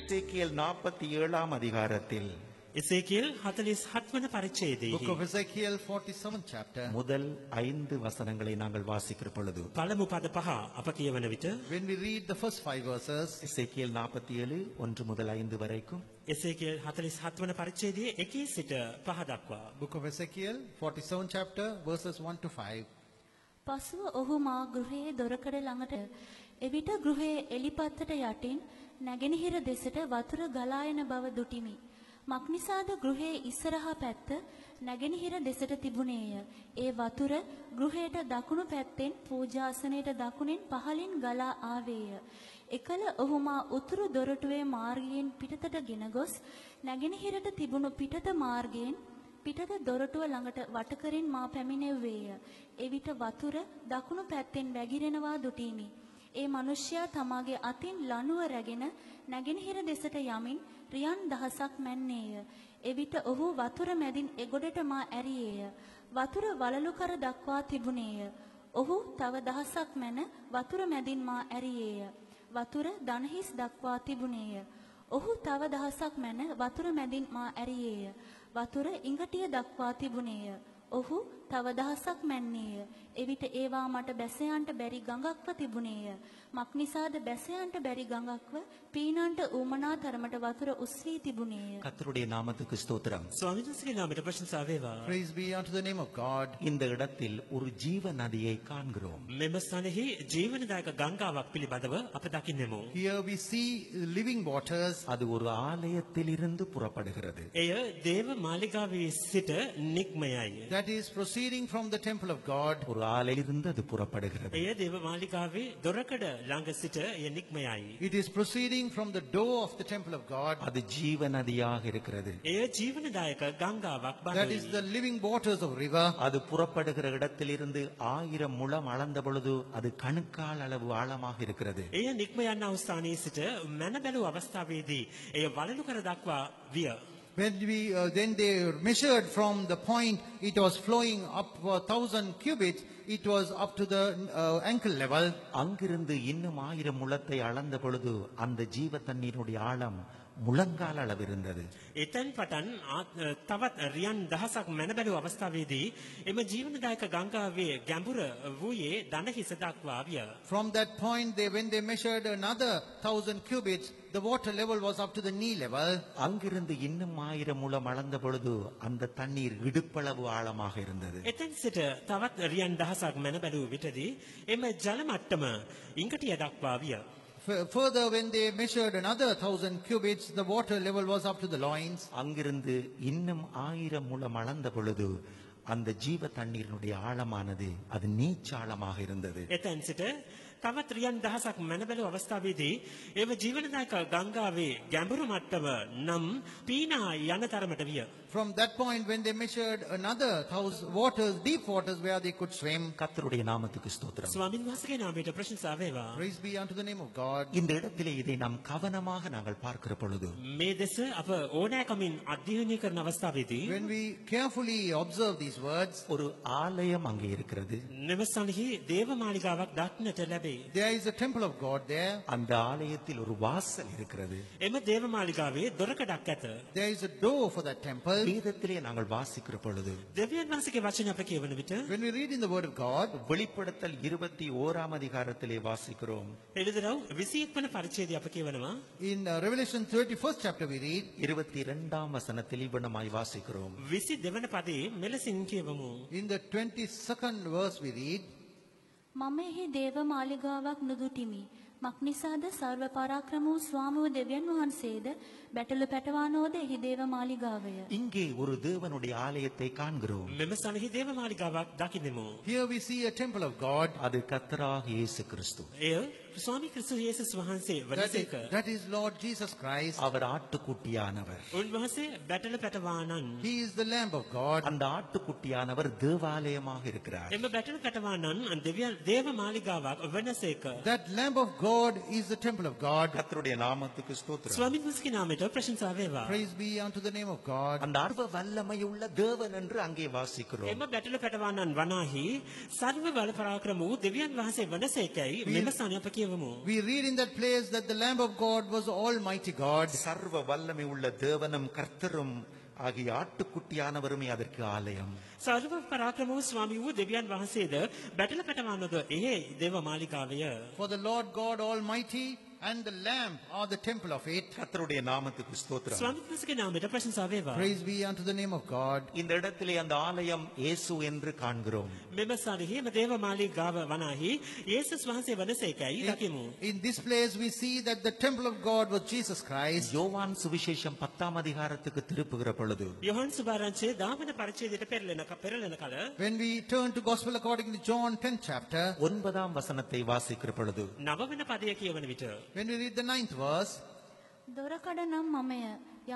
எசேக்கியேல் 47 அதிகாரத்தில் එසේකියල් 47 වන පරිච්ඡේදයේ Book of Ezekiel 47th chapter. முதல் 5 வசனங்களை நாங்கள் வாசிக்கிற பொழுது පළමු පද 5 අප කියවන විට When we read the first 5 verses, எசேக்கியேல் 47 1 முதல் 5 வரைக்கும் එසේකියල් 47 වන පරිච්ඡේදයේ 1 සිට 5 දක්වා Book of Ezekiel 47th chapter verses 1 to 5. පසුව ඔහු මා ගෘහයේ දොරකඩ ළඟට එවිට ගෘහයේ එලිපත්තට යටින් නැගෙනහිර දෙසට වතුර ගලා එන බව දුටිමි. මක්නිසාද ගෘහයේ ඉස්සරහා පැත්ත නැගෙනහිර දෙසට තිබුණේය. ඒ වතුර ගෘහයට දකුණු පැත්තෙන් පූජාසනයට දකුණෙන් පහළින් ගලා ආවේය. එකල ඔහු මා උතුරු දොරටුවේ මාර්ගයෙන් පිටතට ගෙන ගොස් නැගෙනහිරට තිබුණු පිටත මාර්ගයෙන් පිටත දොරටුව ළඟට වටකරින් මා පැමිණෙව්වේය. එවිට වතුර දකුණු පැත්තෙන් වැగిරෙනවා දුටීමි. ඒ මිනිසයා තමාගේ අතින් ලණුව රැගෙන නැගෙනහිර දෙසට යමින් රියන් දහසක් මැන්නේය. එවිට ඔහු වතුර මැදින් එගොඩට මා ඇරියේය. වතුර වලලු කර දක්වා තිබුණේය. ඔහු තව දහසක් මැන වතුර මැදින් මා ඇරියේය. වතුර දණහිස් දක්වා තිබුණේය. ඔහු තව දහසක් මැන වතුර මැදින් මා ඇරියේය. වතුර ඉඟටිය දක්වා තිබුණේය. ඔහු තව දහසක් මැන්නේය. එවිට ඒවා මට බැසයන්ට බැරි ගඟක්ව තිබුණේය. මක්නිසාද බැසයන්ට බැරි ගඟක්ව පීනන්ට ඌමනා තරමට වතුර උස්සී තිබුණේය. கர்த்தருடைய நாமத்துக்கு ஸ்தோத்திரம். ස්වාමීන් වහන්සේගේ නාමයට ප්‍රශංසා වේවා. Praise be unto the name of God. இந்த இடத்தில் ஒரு ஜீவ நதியை காண்கிறோம். මෙම ස්ථානයේ ජීවනදායක ගංගාවක් පිළිබඳව අප දකින්නෙමු. Here we see living waters. அது ஒரு ஆலயத்திலிருந்து புறப்படுகிறது. එය දේව මාලිගාවේ සිට නික්මයයි. That is proceeding from the temple of God. ஒரு ஆலையிலிருந்து அது புறப்படுகிறது. එය දේව මාලිගාවේ දොරකඩ ළඟ සිට එය නික්මයයි. It is proceeding from the door of the temple of God. அது ஜீவ நதியாக இருக்கிறது. එය ජීවනදායක ගංගාවක් That is බඳුයි. the living waters of river. அது புறப்படுகிற இடத்திலிருந்து 1000 முழம் அளந்த பொழுது அது கணுக்கால் அளவு ஆழமாக இருக்கிறது. එය නික්ම යනා වූ ස්ථානයේ සිට මැන බැලූ අවස්ථාවේදී එය වලලු කර දක්වා විය. Then they measured from the point it was flowing up 1,000 cubits, it was up to the ankle level. அங்கிருந்து இன்னும் 1000 முழத்தை அளந்த பொழுது அந்த ஜீவ தண்ணீருடைய ஆழம் முழங்கால் அளவு இருந்தது. එතෙන් පටන් තවත් රියන් දහසක් මැන බැලූ අවස්ථාවේදී එම ජීවනදායක ගංගාවේ ගැඹුර වූයේ දන හිස දක්වා විය. From that point, when they measured another 1,000 cubits, the water level was up to the knee level. அங்கிருந்து இன்னும் 1000 முழம் அளந்த பொழுது அந்த தண்ணீர் இடுப்பளவு ஆழமாக இருந்தது. එතෙන් සිට තවත් රියන් දහසක් මැන බැලූ විටදී එම ජල මට්ටම ඉඟටිය දක්වා විය. Further, when they measured another 1,000 cubits, the water level was up to the loins. அங்கிருந்து இன்னும் 1000 முழம் அளந்த பொழுது அந்த ஜீவ தண்ணீரினுடைய ஆழமானது அது நீச்சாளமாக இருந்தது. එතෙන් සිට තවත් රියන් දහසක් මැන බැලූ අවස්ථාවේදී එම ජීවනදායක ගංගාවේ ගැඹුරු මට්ටම නම් පීනා යන තරමට විය. From that point, when they measured another 1,000 waters, deep waters where they could swim. கர்த்தருடைய நாமத்துக்கு ஸ்தோத்திரம். ස්වාමීන් වහන්සේගේ නාමයට ප්‍රශංසා වේවා. Praise be unto the name of God. இந்த இடத்திலே இதை நாம் கவனமாக நாங்கள் பார்க்கிற பொழுது මේ දෙස අප ඕනෑකමින් අධ්‍යයනය කරන අවස්ථාවේදී When we carefully observe these words, ஒரு ஆலயம் அங்கே இருக்கிறது. මෙම ස්ථානයේ දේව මාලිගාවක් දක්නට ලැබේ. there is a temple of God there. அந்த ஆலயத்தில் ஒரு வாசல் இருக்கிறது. එම දේව මාලිගාවේ දොරකඩක් ඇත. There is a door for that temple. வேதத்திலே நாங்கள் வாசிக்கிற பொழுது දෙවියන් වහන්සේගේ වචන අප කියවන විට When we read in the word of God, வெளிப்படுத்தல் 21 அதிகாரத்திலே வாசிக்கிறோம். එළිදරව් 21 වන පරිච්ඡේදය අප කියවනවා. in Revelation 31st chapter we read, 22 வசனத்தில் இவ்வண்ணமாய் வாசிக்கிறோம். 22 වන පදයේ මෙලෙසින් කියවමු. in the 22nd verse we read, මම එහි දේව මාලිගාවක් නුදුටිමි. මක්නිසාද සර්ව පරාක්‍රම වූ ස්වාමී වූ දෙවියන් වහන්සේද බැටළු පැටවානෝද එහි දේව මාලිගාවය. இங்கே ஒரு தேவனுடைய ஆலயத்தை காண்கிறோம். මෙම ස්ථානයේ දේව මාලිගාවක් දකින්නෙමු. here we see a temple of God. அது கர்த்தராகிய இயேசு கிறிஸ்து. එය ස්වාමී ක්‍රිස්තුස් යේසුස් වහන්සේ වදසේක. That is Lord Jesus Christ. அவர் ஆட்டுக்குட்டியானவர். උන්වහන්සේ බැටළු පැටවානන්. He is the Lamb of God. அந்த ஆட்டுக்குட்டியானவர் தேவாலயமாக இருக்கிறார். එම බැටළු පැටවානන් දෙවියන් දේව මාලිගාවක් වනසේක. That Lamb of God is the temple of God. கர்த்தருடைய நாமத்துக்கு ஸ்தோத்திரம். ස්වාමීන් වහන්සේගේ නාමයට ප්‍රශංසා වේවා. Praise be unto the name of God. அந்த அர்வ வல்லமையுள்ள தேவன் என்று அங்கே வாசிக்கிறோம். එම බැටළු පැටවානන් වනාහි සර්ව බල පරාක්‍රම වූ දෙවියන් වහන්සේ වනසේකයි මෙම ස්ථානය අප කියවනවා. කියවමු. We read in that place that the Lamb of God was Almighty God. சர்வ வல்லமை உள்ள தேவனும் கர்த்தரும் ஆகிய ஆட்டுக்குட்டியானவருமே அதற்கு ஆலயம். සර්ව පරාක්‍රම වූ ස්වාමී වූ දෙවියන් වහන්සේද බැටල පැටවන්නක එහි දේව මාලිකාවය. For the Lord God Almighty and the Lamb are the temple of it. கர்த்தருடைய நாமத்துக்கு ஸ்தோத்திரம். ස්වාමීන් වහන්සේගේ නාමයට ප්‍රශංසා වේවා. Praise be unto the name of God. இந்த இடத்திலே அந்த ஆலயம் இயேசு என்று காண்கிறோம். මෙම සාරෙහි මෙ දේව මාලිගාව වනාහි යේසුස් වහන්සේ වනසේකයි දකිමු. In this place we see that the temple of God was Jesus Christ. யோவான் சுவிசேஷம் 10ஆம் அதிகாரத்துக்கு திருப்புகிற பொழுது යොහන් සුභාරංචේ දාමන පරිච්ඡේදයට පෙරලෙන කල When we turn to Gospel according to John 10th chapter, 9ஆம் வசனத்தை வாசிக்கிற பொழுது නවවන පදය කියවන විට when we read the 9th verse, දොරකඩ නම් මමය.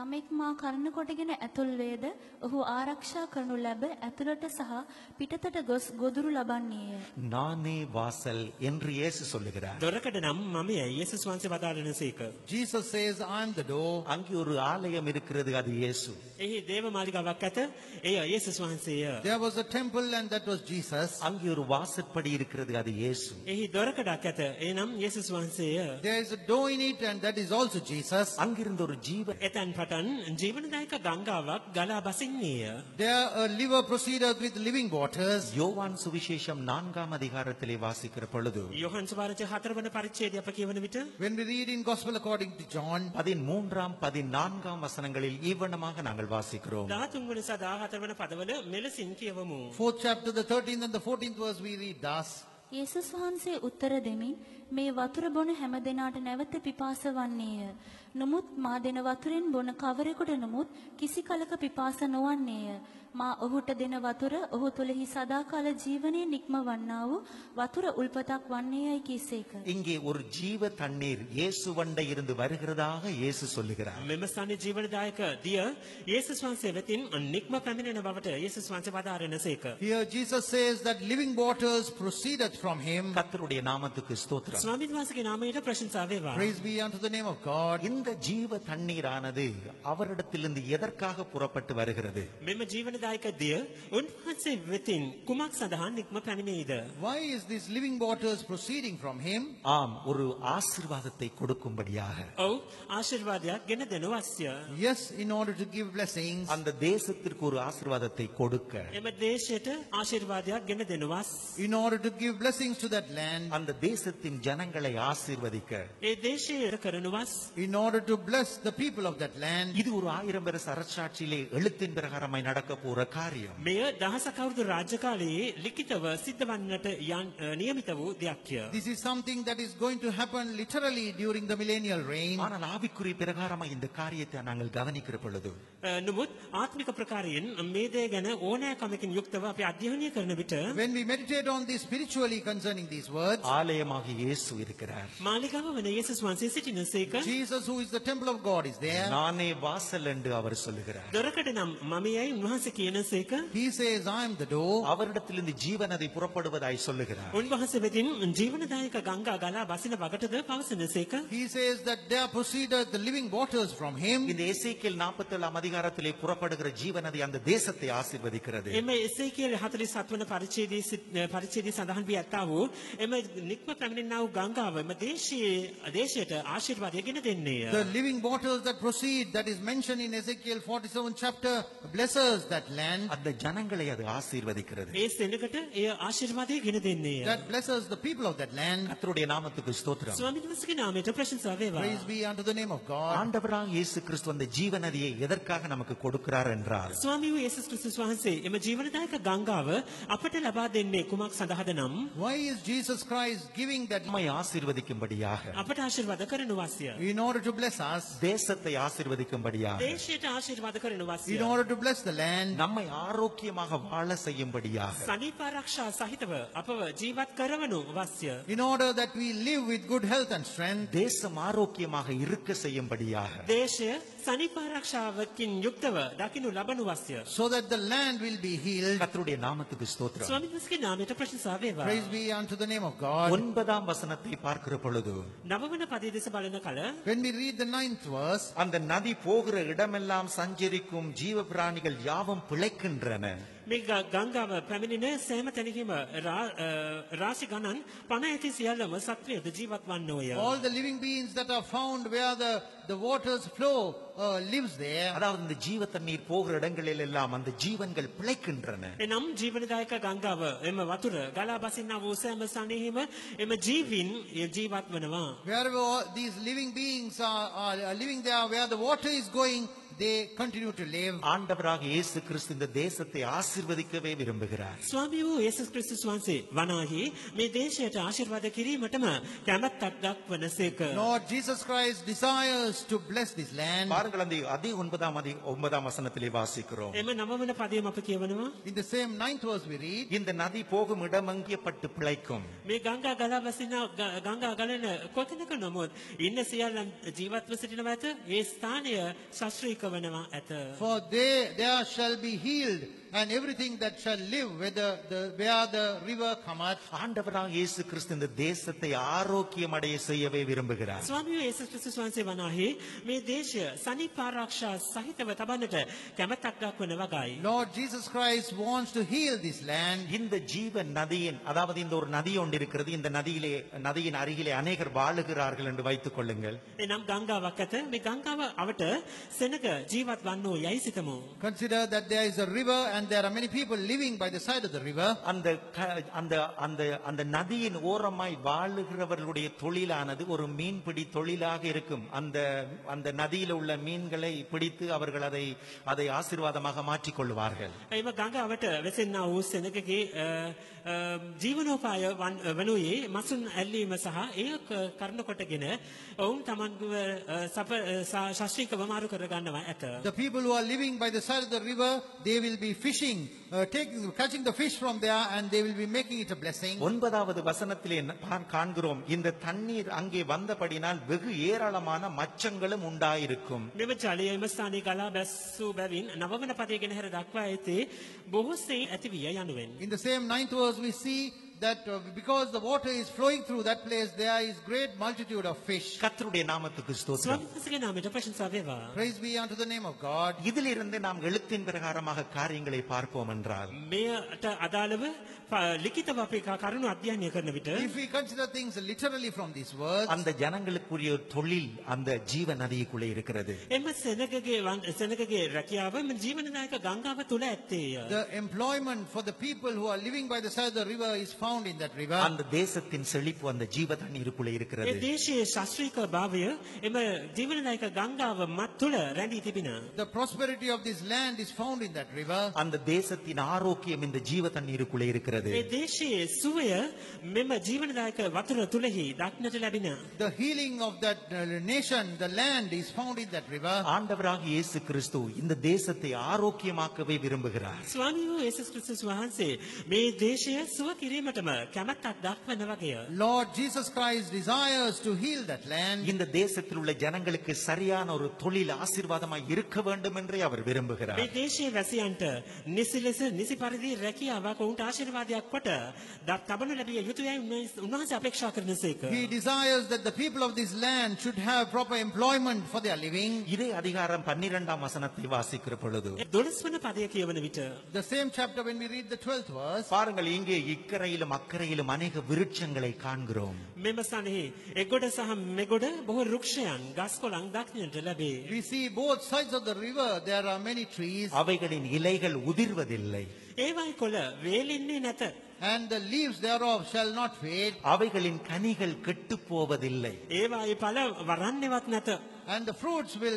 යමෙක් මා කරන කොටගෙන ඇතුල් වේද ඔහු ආරක්ෂා කරනු ලැබ ඇතුළට සහ පිටතට ගොස් ගොදුරු ලබන්නේය. நானே வாசல் என்று இயேசு சொல்லுகிறார். දොරකඩ නම් මමයයි යේසුස් වහන්සේ වදාළනසේක. Jesus says, I am the door. அங்கே ஒரு ஆலயம் இருக்கிறது, அது இயேசு. එහි දේව මාලිගාවක් ඇත. එය යේසුස් වහන්සේය. There was a temple and that was Jesus. அங்கே ஒரு வாசற்படி இருக்கிறது, அது இயேசு. එහි දොරකඩක් ඇත. ඒ නම් යේසුස් වහන්සේය. There is a door in it and that is also Jesus. அங்கிருந்து ஒரு ஜீவ එතැන් පටන් ජීවනදායක ගංගාවක් ගලා බසින්නේය. There a river proceeded with living waters. யோவான் சுவிசேஷம் 4ஆம் அதிகாரத்திலே வாசிக்கிற பொழுது යොහන් සුභාරංචේ 4 වන පරිච්ඡේදය අප කියවන විට When we read in Gospel according to John, 13ஆம் 14ஆம் வசனங்களில் ஈவனமாக நாங்கள் வாசிக்கிறோம். 13 වන සහ 14 වන පදවල මෙලෙසින් කියවමු. 4th chapter, the 13th and the 14th verse we read thus. යේසුස් වහන්සේ උත්තර දෙමින් මේ වතුර බොන හැම දෙනාට නැවත පිපාස වන්නේය. නමුත් මා දෙන වතුරෙන් බොන කවරෙකුට නමුත් කිසි කලක පිපාස නොවන්නේය. මා ඔහුට දෙන වතුර ඔහු තුලෙහි සදාකාල ජීවනයේ නික්මවන්නා වූ වතුර උල්පතක් වන්නේයයි කීසේක. இங்கே ஒரு ஜீவ தண்ணீர் இயேசுவண்டை இருந்து வருகிறதாக இயேசு சொல்லுகிறார். මෙම ස්ථානයේ ජීවනදායක දිය යේසුස් වහන්සේ වෙතින් නික්ම පැමිණෙන බවට යේසුස් වහන්සේ වදාරනසේක. Here Jesus says that living waters proceeded from him. கர்த்தருடைய நாமத்துக்கு ஸ்தோத்திரம். ස්වාමීන් වහන්සේගේ නාමයට ප්‍රශංසා වේවා. Praise be unto the name of God. இந்த ஜீவ தண்ணீரானது அவரிடத்திலிருந்து எதற்காக புறப்பட்டு வருகிறது? මෙම ජීවනදායක දිය උන්වහන්සේ වෙතින් කුමක් සඳහා නික්ම පැමිණෙයිද? Why is this living waters proceeding from him? ஆம், ஒரு ஆசீர்வாதத்தை கொடுக்கும்படியாக. ඔව් ආශිර්වාදයක් ගෙන දෙනු අවශ්‍ය. Yes, in order to give blessings. அந்த தேசத்திற்கு ஒரு ஆசீர்வாதத்தை கொடுக்க, එම දේශයට ආශිර්වාදයක් ගෙන දෙනවස්. In order to give blessings to that land. அந்த தேசத்தின் ஜனங்களை ஆசீர்வதிக்க, ඒ දේශය කරනවස්. In order to bless the people of that land. இது ஒரு 1000 வருஷ அரசாட்சியிலே எழுத்தின் பிரகாரமாய் நடக்க போற காரியம். මෙය දහසක අවුරුදු රාජ්‍ය කාලයේ ලිඛිතව සිද්ධ වන්නට නියමිත වූ දෙයක්ය. This is something that is going to happen literally during the millennial reign. ஆனால் ஆவிக்குரிய பிரகாரமாய் இந்த காரியத்தை நாங்கள் கவனிக்கிற பொழுது නමුත් ආත්මික ප්‍රකාරයෙන් මේ දේ ගැන ඕනෑකමකින් යුක්තව අපි අධ්‍යයනය කරන විට When we meditate on this spiritually concerning these words, ஆலயமாக இயேசு இருக்கிறார். මාලිගාව වන යේසුස් වහන්සේ සිටිනසේක Jesus, who is the temple of God, is there. நானே வாசல் என்று அவர் சொல்லுகிறார். දොරකඩ නම් මමයයි උන්වහන්සේ කියනසේක He says, I am the door. அவரிடத்திலிருந்து ஜீவனதை புறப்படுவதாய் சொல்லுகிறார். උන්වහන්සේ වෙතින් ජීවනදායක ගංගා ගලා බසින වගටද පවසනසේක He says that there proceeded the living waters from him. இந்த எசேக்கியேல் 47ஆம் அதிகாரத்திலே புறப்படுகிற ஜீவனதை அந்த தேசத்தை ஆசீர்வதிக்கிறது. එම එසේකියේල් 47 වන පරිච්ඡේදයේ සඳහන් වී ඇත්තා වූ එම නික්ම පැමිණෙනා වූ ගංගාව එම දේශයට ආශිර්වාදය ගෙන දෙන්නේය. The living waters that proceed, that is mentioned in Ezekiel 47 chapter, blesses that land. அந்த ஜனங்களை அது ஆசீர்வதிக்கிறது. ඒ සෙනඟට එය ආශිර්වාදය ගෙන දෙන්නේය. That blesses the people of that land. கர்த்தருடைய நாமத்துக்கு ஸ்தோத்திரம். ස්වාමීන් වහන්සේගේ නාමයට ප්‍රශංසා වේවා. Praise be unto the name of God. ஆண்டவராக இயேசு கிறிஸ்து அந்த ஜீவநதியை எதற்காக நமக்கு கொடுக்கிறார் என்றால், ස්වාමී වූ යේසුස් ක්‍රිස්තුස් වහන්සේ එම ජීවනදායක ගංගාව අපට ලබා දෙන්නේ කුමක් සඳහාද නම් Why is Jesus Christ giving that நம்மை ஆசீர்வதிக்கும்படியாக, අපට ආශිර්වාද කරනු අවශ්‍ය. in order to bless us, தேசத்தை ஆசீர்வதிக்கும்படியாக, දේශයට ආශිර්වාද කරනු අවශ්‍ය. in order to bless the land, நம்மை ஆரோக்கியமாக வாழ செய்யும்படியாக, සනීප ආරක්ෂා සහිතව අපව ජීවත් කරවනු අවශ්‍ය. in order that we live with good health and strength, தேசம் ஆரோக்கியமாக இருக்க செய்யும்படியாக, දේශය සනීප ආරක්ෂාවකින් යුක්තව දකින්නු ලබනු අවශ්‍ය. so that the land will be healed. கர்த்தருடைய நாமத்துக்கு ஸ்தோத்திரம். ස්වාමීන් වහන්සේගේ නාමයට ප්‍රශංසා වේවා. Praise be unto the name of God. 9ஆம் வசனத்தை பார்க்கிற பொழுது නවවන පදයේ දෙස බලන කල When we read the 9th verse, அந்த நதி போகிற இடமெல்லாம் சஞ்சரிக்கும் ஜீவ பிராணிகள் யாவும் பிழைக்கின்றன. මේ ගංගාව පැමිණෙන සෑම තැනකම රාශි ගණන් පණ ඇති සියල්ලම සත්වයද ජීවත් වන්නෝය. All the living beings that are found where the waters flow lives there. அதாவது இந்த ஜீவ தண்ணீர் போகிற இடங்களில் எல்லாம் அந்த ஜீவன்கள் பிழைக்கின்றன. එනම් ජීවනදායක ගංගාව එම වතුර ගලා බසින්නා වූ සෑම ස්ථානයෙහිම එම ජීවින් ජීවත් වනවා. Wherever these living beings are living there, where the water is going, they continue to live. ஆண்டவராக இயேசு கிறிஸ்து இந்த தேசத்தை ஆசீர்வதிக்கவே விரும்புகிறார். ස්වාමී වූ යේසුස් ක්‍රිස්තුස් වහන්සේ වනාහි මේ දේශයට ආශිර්වාද කිරීමටම කැමැත්තක් දක්වනසේක. Lord Jesus Christ desires to bless this land. பாருங்கள் அந்த 9ஆம் வசனத்திலே வாசிக்கிறோம். එම නවවන පදයම අප කියවනවා. In the same 9th verse we read, இந்த நதி போகும் இடமங்கியப்பட்டு பிழைக்கும். මේ ගංගා ගලා බසින ගංගා ගලන කොතැනක නමුත් ඉන්න සියල්ලන් ජීවත්ව සිටිනව ඇත. ඒ ස්ථානය ශාස්ත්‍රීක වනවා ඇත. for there shall be healed, and everything that shall live where the river cometh. ஆண்டவராக இயேசு கிறிஸ்து இந்த தேசத்தை ஆரோக்கியம் அடைய செய்யவே விரும்புகிறார். ස්වාමී වූ යේසුස් ක්‍රිස්තුස් වහන්සේ වනාහි මේ දේශය සනීප ආරක්ෂා සහිතව තබන්නට කැමැත්තක් දක්වන වගයි. Lord Jesus Christ wants to heal this land. இந்த ஜீவ நதியின் அதாவது இந்த ஒரு நதி ஒன்று இருக்கிறது. இந்த நதியின் அருகிலே அநேகர் வாழுகிறார்கள் என்று வைத்துக் கொள்ளுங்கள். එනම් ගංගාවක් ඇත. මේ ගංගාව අවට සෙනග ජීවත් වන්නෝ යයි සිතමු. Consider that there is a river and there are many people living by the side of the river. அந்த நதியின் ஓரமாய் வாழுகிறவர்களுடைய தொழிலானது ஒரு மீன்பிடி தொழிலாக இருக்கும். அந்த நதியில் உள்ள மீன்களை பிடித்து அவர்கள் அதை ஆசீர்வாதமாக மாற்றிக் கொள்வார்கள். එම ගංගාවට වැසෙන්නා වූ සෙනගගේ ජීවනෝපාය වනුයේ මසුන් ඇල්ලීම සහ ඒ කරන කොටගෙන ඔවුන් තමන්ව ශාස්ත්‍රීකව මාරු කර ගන්නවා ඇත. The people who are living by the side of the river, they will be fishing, catching the fish from there, and they will be making it a blessing. 9வது வசனத்திலே காண்கிறோம் இந்த தண்ணீர் அங்கே வந்தபடினால் வெகு ஏராளமான மச்சங்களும் உண்டாயிருக்கும். මෙම ජලය එම ස්ථානයේ ගලා බැස්සූ බැවින් නවවන පදය ගෙන හැර දක්වා ඇත්තේ බොහෝසේ ඇතිවිය යනුවෙන්. In the same 9th verse we see that because the water is flowing through that place, there is great multitude of fish. கர்த்தருடைய நாமத்துக்கு ஸ்தோத்திரம். ස්වාමීන්වහන්සේගේ නාමයට ප්‍රශංසා වේවා. Praise be unto the name of God. இதிலிருந்து நாம் எழுத்தின் பிரகாரமாக காரியங்களை பார்ப்போம் என்றால் මෙයට අදාළව ලිඛිතව අපි කරුණු අධ්‍යයනය කරන විට If we consider things literally from these words, அந்த ஜனங்களுக்குரிய தொழில் அந்த ஜீவ நதிக்குள்ளே இருக்கிறது. එම සෙනගගේ රැකියාව මෙ ජීවනදායක ගංගාව තුල ඇත්තේය. the employment for the people who are living by the side of the river is found in that river. அந்த தேசத்தின் செழிப்பு அந்த ஜீவ தண்ணீருக்குள்ளே ඒ இருக்கிறது. දේශයේ ශාස්ත්‍රීක භාවය එම ජීවනදායක ගංගාව මත් තුල රැඳී තිබෙන. The prosperity of this land is found in that river. அந்த தேசத்தின் ஆரோக்கியம் இந்த ஜீவ தண்ணீருக்குள்ளே இருக்கிறது. මේ දේශයේ සුවය මෙම ජීවනදායක වතුර තුලෙහි දක්නට ලැබෙන. The healing of that nation, the land is found in that river. ஆண்டவராக இயேசு கிறிஸ்து இந்த தேசத்தை ஆரோக்கியமாக்கவே விரும்புகிறார். ස්වාමී වූ යේසුස් ක්‍රිස්තුස් වහන්සේ මේ දේශය සුව කිරීමටම කැමැත්තක් දක්වන වගේය. Lord Jesus Christ desires to heal that land. இந்த தேசத்தில் உள்ள ஜனங்களுக்கு சரியான ஒரு தொழில் ஆசீர்வாதமாய் இருக்க வேண்டும் என்றே அவர் விரும்புகிறார். මේ දේශයේ වැසියන්ට නිසි ලෙස නිසි පරිදි රැකියාවක් ඔවුන්ට ආශිර්වාදයක් කොට තබනු ලැබිය යුතුයයි උන්වහන්සේ අපේක්ෂා කරනසේක. He desires that the people of this land should have proper employment for their living. இதே அதிகாரம் 12ஆம் வசனத்தை வாசிக்கிற பொழுது 12 වන පදය කියවන විට The same chapter when we read the 12th verse, பாருங்கள் இங்கே இக்கரையிலும் அக்கரையிலும் அநேக விருட்சங்களை காண்கிறோம். මෙම ස්ථානයේ එගොඩ සහ මෙගොඩ බොහෝ රුක්ෂයන් ගස්කොළන් දක්නට ලැබේ. we see both sides of the river there are many trees, அவைகளின் இலைகள் உதிர்வதில்லை. ඒවයි කොළ වේලෙන්නේ නැත. and the leaves thereof shall not fade, அவைகளின் கனிகள் கெட்டுப் போவதில்லை. ඒවායි ඵල වරන්නේවත් නැත. and the fruits will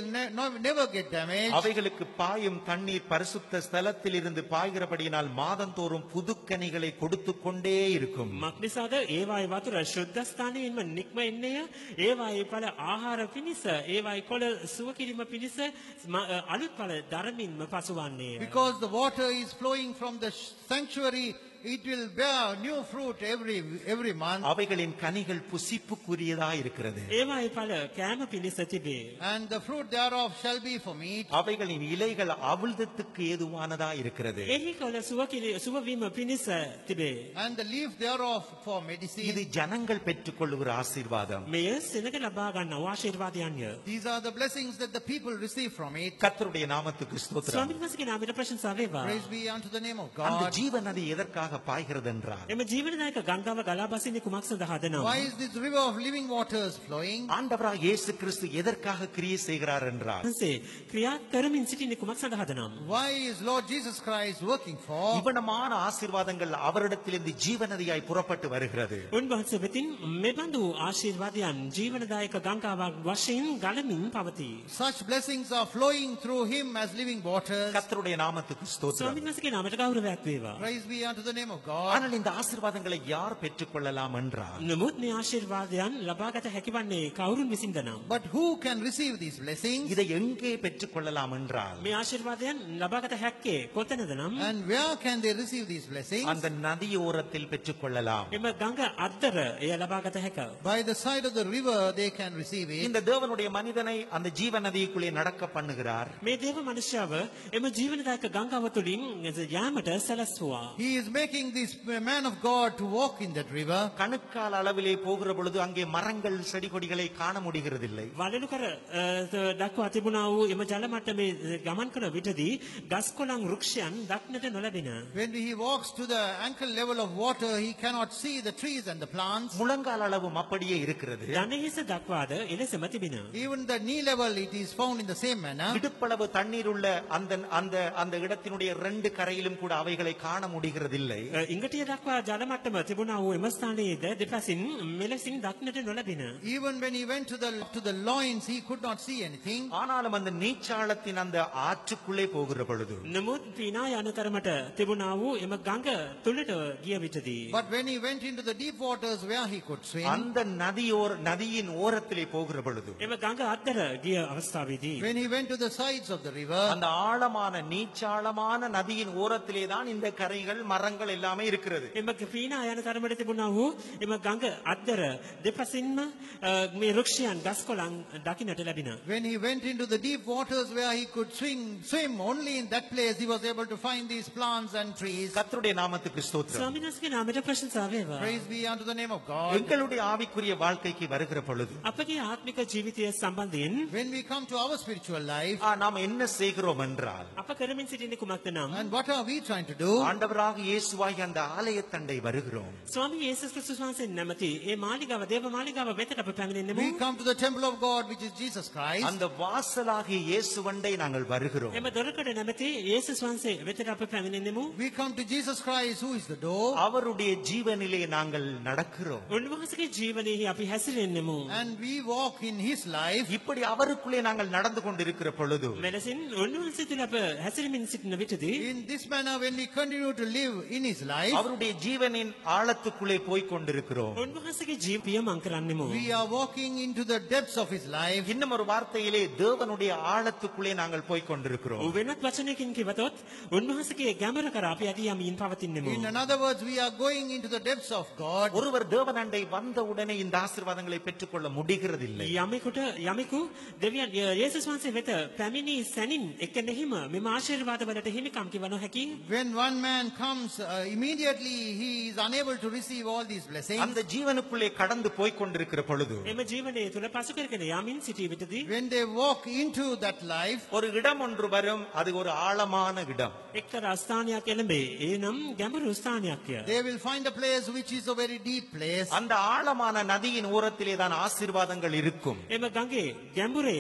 never get damaged. அவைகளுக்கு பாயும் தண்ணீர் பரிசுத்த ஸ்தலத்தில் இருந்து பாய்கிறபடியினால் மாதந்தோறும் புதுக்கனிகளை கொடுத்து கொண்டே இருக்கும். මක්නිසාද ඒවායි වතුර ශුද්ධ ස්ථානයෙන්ම නික්ම එන්නේය. ඒවායි ඵල ආහාර පිණිස ඒවායි කොළ සුව කිරීම පිණිස අලුත් ඵල ධර්මින්ම පසුවන්නේය. Because the water is flowing from the sanctuary it will bear new fruit every month. அவைகளின் கனிகள் புசிப்புக்குரியதாய் இருக்கிறது. ඒවායේ ඵල කෑම පිණිස තිබේ. And the fruit thereof shall be for meat. அவைகளின் இலைகள் அவிழ்தத்துக்கு ஏதுவானதாய் இருக்கிறது. එහි කොළ සුව වීම පිණිස තිබේ. And the leaf thereof for medicine. இது ஜனங்கள் பெற்றுக்கொள்ளுகிற ஆசீர்வாதம். මෙය සෙනඟ ලබා ගන්නා ආශිර්වාදයන්ය. These are the blessings that the people receive from it. கர்த்தருடைய நாமத்துக்கு ஸ்தோத்திரம். ස්වාමීන් වහන්සේගේ නාමයට ප්‍රශංසා වේවා. Praise be unto the name of அந்த God. ஜீவ நதி எதற்காக பாய்கிறது என்றால், එම ජීවනදායක ගංගාව ගලා බසින්නේ කුමක් සඳහාද නම්? Why is this river of living waters flowing? ஆண்டவராக இயேசு கிறிஸ்து எதற்காக கிரியை செய்கிறார் என்றால், වහන්සේ ක්‍රියා කරමින් සිටින්නේ කුමක් සඳහාද නම්? Why is Lord Jesus Christ working for? இவனமான ஆசீர்வாதங்கள் அவரிடத்திலிருந்து ஜீவ நதியாய் புறப்பட்டு வருகிறது. උන්වහන්සේ වෙතින් මෙබඳු ආශිර්වාදයන් ජීවනදායක ගංගාවක් වශයෙන් ගලමින් පවතී. Such blessings are flowing through him as living waters. கர்த்தருடைய நாமத்துக்கு ஸ்தோத்திரம். ස්වාමීන් වහන්සේගේ නාමයට ගෞරවයක් වේවා. Praise be unto the name of God. ஆனால் இந்த ஆசீர்வாதங்களை யார் பெற்றுக்கொள்ளலாம் என்றால், නමුත් මේ ආශිර්වාදයන් ලබාගත හැකිවන්නේ කවුරුන් විසින්ද නම්? But who can receive these blessings? இதை எங்கே பெற்றுக்கொள்ளலாம் என்றால், මේ ආශිර්වාදයන් ලබාගත හැක්කේ කොතැනද නම්? And where can they receive these blessings? அந்த நதியோரத்தில் பெற்றுக்கொள்ளலாம். එම ගඟ අද්දර එය ලබාගත හැක. By the side of the river they can receive it. இந்த தேவனுடைய மனிதனை அந்த ஜீவ நதிக்குள்ளே நடக்க பண்ணுகிறார். මේ දේව මනුෂ්‍යව එම ජීවනදායක ගංගාව තුළින් යාමට සැලැස්සුවා. He is making this man of God to walk in that river. கணுக்கால் அளவிலே போகிற பொழுது அங்கே மரங்கள் செடி கொடிகளை காண முடிகிறதில்லை. වලලු කර දක්වා තිබුණා වූ එම ජල මට්ටමේ ගමන් කරන විටදී ගස්කොළන් වෘක්ෂයන් දක්නට නොලැබෙන. When he walks to the ankle level of water, he cannot see the trees and the plants. முழங்கால் அளவும் அப்படியே இருக்கிறது. දණහිස දක්වාද එලෙසම තිබෙන. Even the knee level, it is found in the same manner. இடுப்பளவு தண்ணீர் உள்ள அந்த அந்த அந்த இடத்தினுடைய ரெண்டு கரையிலும் கூட அவைகளை காண முடிகிறதில்லை. ඉංගටිය දක්වා ජල මට්ටම තිබුණා වූ එම ස්ථානයේද දෙපසින් මෙලෙසින් දක්නට නොලැබෙන. Even when he went to the loins, he could not see anything. ஆனாலும் அந்த நீச்சாளத்தின் அந்த ஆற்றுக்குள்ளே போகிற பொழுது, නමුත් පීනා යන තරමට තිබුණා වූ එම ගඟ තුළට ගිය විටදී But when he went into the deep waters where he could swim, அந்த நதியின் ஓரத்திலே போகிற பொழுது, එම ගඟ අද්දර ගිය අවස්ථාවේදී when he went to the sides of the river, அந்த ஆழமான நீச்சாளமான நதியின் ஓரத்திலே தான் இந்த கரைகள் மரங்கள் எல்லாமே இருக்கிறது. එම පීනා යන තරමට තිබුණා වූ එම ගඟ අද්දර දෙපසින්ම මේ වෘක්ෂයන් ගස්කොළන් දකින්නට ලැබින. when he went into the deep waters where he could swim, only in that place he was able to find these plants and trees. கர்த்தருடைய நாமத்துக்கு ஸ்தோத்திரம். ස්වාමීන් වහන්සේගේ නාමයට ප්‍රශංසා වේවා. Praise be unto the name of God. எங்களுடைய ஆவிக்குரிய வாழ்க்கைக்கு வருகிற பொழுது අපගේ ආත්මික ජීවිතය සම්බන්ධයෙන් When we come to our spiritual life, நாம் என்ன செய்கிறோம் என்றால், අප කරමින් සිටින්නේ කුමක්ද නම්? and what are we trying to do? ஆண்டவராக இயேசுவாகிய அந்த ஆலயத்தண்டை வருகிறோம். ස්වාමී යේසුස් ක්‍රිස්තුස් වහන්සේ නැමැති ඒ මාලිගාව දේව මාලිගාව වෙතට අප පැමිණෙන්නේමු. We come to the temple of God, which is Jesus Christ. அந்த வாசலாகிய இயேசுவண்டை நாங்கள் வருகிறோம். එම දොරකඩ නැමැති යේසුස් වහන්සේ වෙතට අප පැමිණෙන්නේමු. We come to Jesus Christ, who is the door, அவருடைய ஜீவனிலே நாங்கள் நடக்கிறோம். උන්වහන්සේගේ ජීවනයේ අපි හැසිරෙන්නේමු. and we walk in his life. இப்படி அவருக்குள்ளே நாங்கள் நடந்து கொண்டிருக்கிற பொழுது, මෙලෙසින් උන්වහන්සේ තුළ අප හැසිරෙමින් සිටින විටදී In this manner, when we continue to live in his life, அவருடைய ஜீவனின் ஆழத்துக்குள்ளே போய் கொண்டிருக்கிறோம். උන්වහන්සේගේ ජීවිතය මං කරන්නෙමු. we are walking into the depths of his life. இன்னும் ஒரு வார்த்தையிலே தேவனுடைய ஆழத்துக்குள்ளே நாங்கள் போய் கொண்டிருக்கிறோம். වෙනත් වචනයකින් කිව්වොත් උන්වහන්සේගේ ගැඹුර කර අපි යටි යමින් පවතින්නෙමු. In another words, we are going into the depths of God. ஒருவர் தேவனண்டை வந்த உடனே இந்த ஆசீர்வாதங்களை பெற்றுக்கொள்ள முடிகிறதில்லை. යමෙකු දෙවියන් යේසුස් වහන්සේ වෙත පැමිණි සැනින් එක්කෙනෙහිම මෙම ආශිර්වාද වලට හිමිකම් කිව නොහැකි. When one man comes, immediately he is unable to receive all these blessings. அந்த ஜீவனுக்குள்ளே கடந்து போய் கொண்டிருக்கிற பொழுது, එම ජීවනයේ තුල පසු කරගෙන යමින් සිටී විටදී When they walk into that life, ஒரு இடம் ஒன்று வரும். அது ஒரு ஆழமான இடம். එක්තරා ස්ථානයක් එළඹේ. ඒ නම් ගැඹුරු ස්ථානයක්ය. they will find a place which is a very deep place. அந்த ஆழமான நதியின் ஓரத்திலே தான் ஆசீர்வாதங்கள் இருக்கும். එම ගඟේ ගැඹුරේ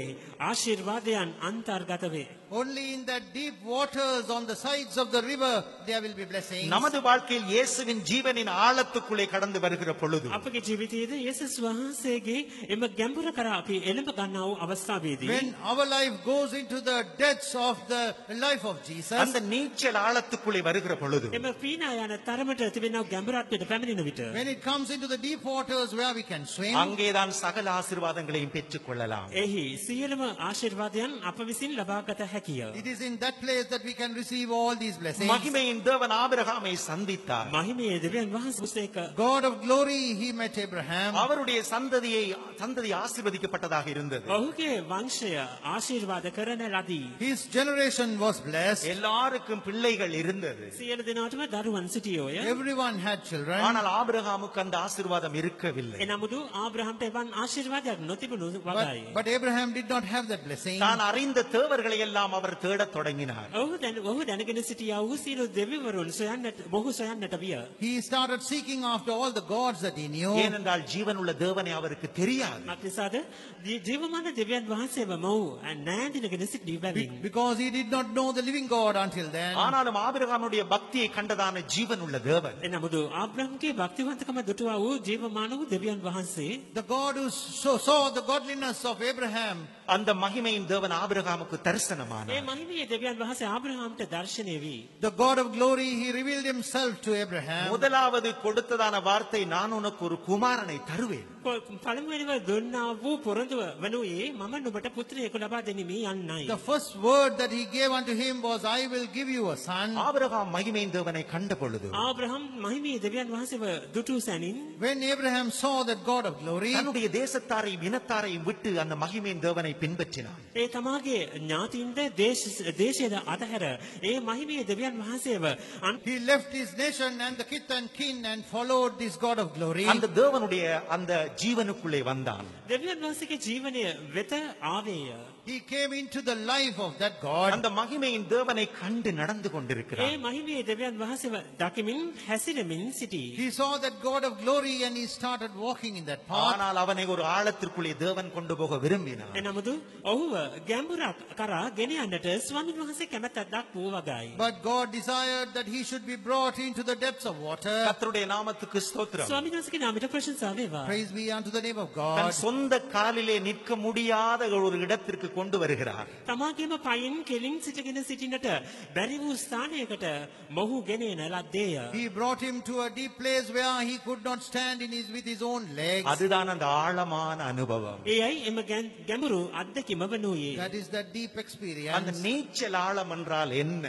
ආශිර්වාදයන් අන්තර්ගත වේ. Only in that deep waters on the sides of the river there will be blessings. நமது வாழ்க்கையில் இயேசுவின் ஜீவனின் ஆழத்துக்குள்ளே கடந்து வருகிற பொழுது, අපගේ ජීවිතයේදී යේසුස් වහන්සේගේ එම ගැඹුර කරා අපි එළඹ ගන්නා වූ අවස්ථාවේදී When our life goes into the depths of the life of Jesus, அந்த நீச்சல் ஆழத்துக்குள்ளே வருகிற பொழுது, එම පීනා යන තරමට තිබෙන ගැඹුරත්වයට පැමිණෙන විට when it comes into the deep waters where we can swim, அங்கேதான் சகல ஆசீர்வாதங்களையும் பெற்றுக் கொள்ளலாம். එහි සියලුම ආශිර්වාදයන් අප විසින් ලබාගත හැකිය. හැකිය. It is in that place that we can receive all these blessings. மகிமையின் தேவன் ஆபிரகாமை சந்தித்தார். මහිමේ දෙවියන් වහන්සේ මුසේක God of glory, he met Abraham. அவருடைய சந்ததி ஆசீர்வதிக்கப்பட்டதாக இருந்தது. ඔහුගේ වංශය ආශිර්වාද කරන ලදී. His generation was blessed. எல்லாருக்கும் பிள்ளைகள் இருந்தது. සියලු දෙනාටම දරුවන් සිටියෝය. Everyone had children. ஆனால் ஆபிரகாமுக்கு அந்த ஆசீர்வாதம் இருக்கவில்லை. එනමුදු ආබ්‍රහම්ට එවන් ආශිර්වාදයක් නොතිබුණු වගයි. But Abraham did not have that blessing. தான் அறிந்த தேவர்களை எல்லாம் அவர் தேடத் தொடங்கினார். ඔහු දැනගෙන සිටියා වූ සියලු දෙවිවරුන් බොහෝ සොයන්නට විය. He started seeking after all the gods that he knew. ஏனென்றால் ஜீவனுள்ள தேவனை அவருக்கு தெரியாது. මක්නිසාද ජීවමාන දෙවියන් වහන්සේව මව් නෑඳිනගෙන සිටි බැවින්. Because he did not know the living God until then. ஆனாலும் ஆபிரகாமுடைய பக்தியை கண்டதான ஜீவனுள்ள தேவன் එනමුදු ආබ්‍රහම්ගේ භක්තිවන්තකම දුටුවා වූ ජීවමාන වූ දෙවියන් වහන්සේ The God who saw the godliness of Abraham. அந்த மகிமையின் தேவன் ஆபிரகாமுக்கு ඒ தரிசனமானார். මහිමේ දෙවියන් වහන්සේ ආබ්‍රහම්ට දර්ශනය වී The God of glory, he revealed himself to Abraham. முதலாவது கொடுத்ததான வார்த்தை நான் உனக்கு ஒரு குமாரனை தருவேன். පළමුවෙනිව දුන්නා වූ පොරොන්දුව වනුයේ මම නුඹට පුත්‍රයෙකු ලබා දෙනිමි යන්නයි. The first word that he gave unto him was, I will give you a son. Abraham மகிமையின் தேவனை கண்ட பொழுது ආබ්‍රහම් මහිමේ දෙවියන් වහන්සේව දුටු සැනින් When Abraham saw that God of glory, தன்னுடைய தேசத்தாரையும் இனத்தாரையும் விட்டு அந்த மகிமையின் தேவனை பின்பற்றினார். ඒ තමාගේ ඥාතින්ද දේශයද අතහැර ඒ මහිමේ දෙවියන් වහන්සේව he left his nation and the kith and kin and followed this God of glory. அந்த தேவனுடைய அந்த ஜீவனுக்குள்ளே வந்தான். දෙවියන් වහන්සේගේ ජීවනය වෙත ආවේය. He came into the life of that God. அந்த மகிமையின் தேவனை கண்டு நடந்து ඒ கொண்டிருக்கிறார். මහිමේ දෙවියන් වහන්සේව දකිමින් හැසිරමින් සිටී. He saw that God of glory and he started walking in that path. ஆனால் அவனை ஒரு ஆழத்திற்குள்ளே தேவன் கொண்டு போக விரும்பினார். එනමුදු ඔහුව ගැඹුරක් කරා ගෙන යන්නට ස්වාමීන් වහන්සේ කැමැත්තක් දක්වූ වගයි. But God desired that he should be brought into the depths of water. கர்த்தருடைய நாமத்துக்கு ஸ்தோத்திரம். ස්වාමීන් වහන්සේගේ නාමයට ප්‍රශංසා වේවා. Praise be unto the name of than God. சொந்த காலிலே நிற்க முடியாத ஒரு இடத்திற்கு கொண்டு வருகிறார். තමාගේම පයින් කෙලින් සිටගෙන සිටිනට බැරි වූ ස්ථානයකට මොහු ගෙන එන ලද්දේය. He brought him to a deep place where he could not stand with his own legs. அதுதான் அந்த ஆழமான அனுபவம். එයයි එම ගැඹුරු අත්දැකීම වනුයේ. That is that deep அந்த experience. நீச்சல் ஆழம் என்றால் என்ன?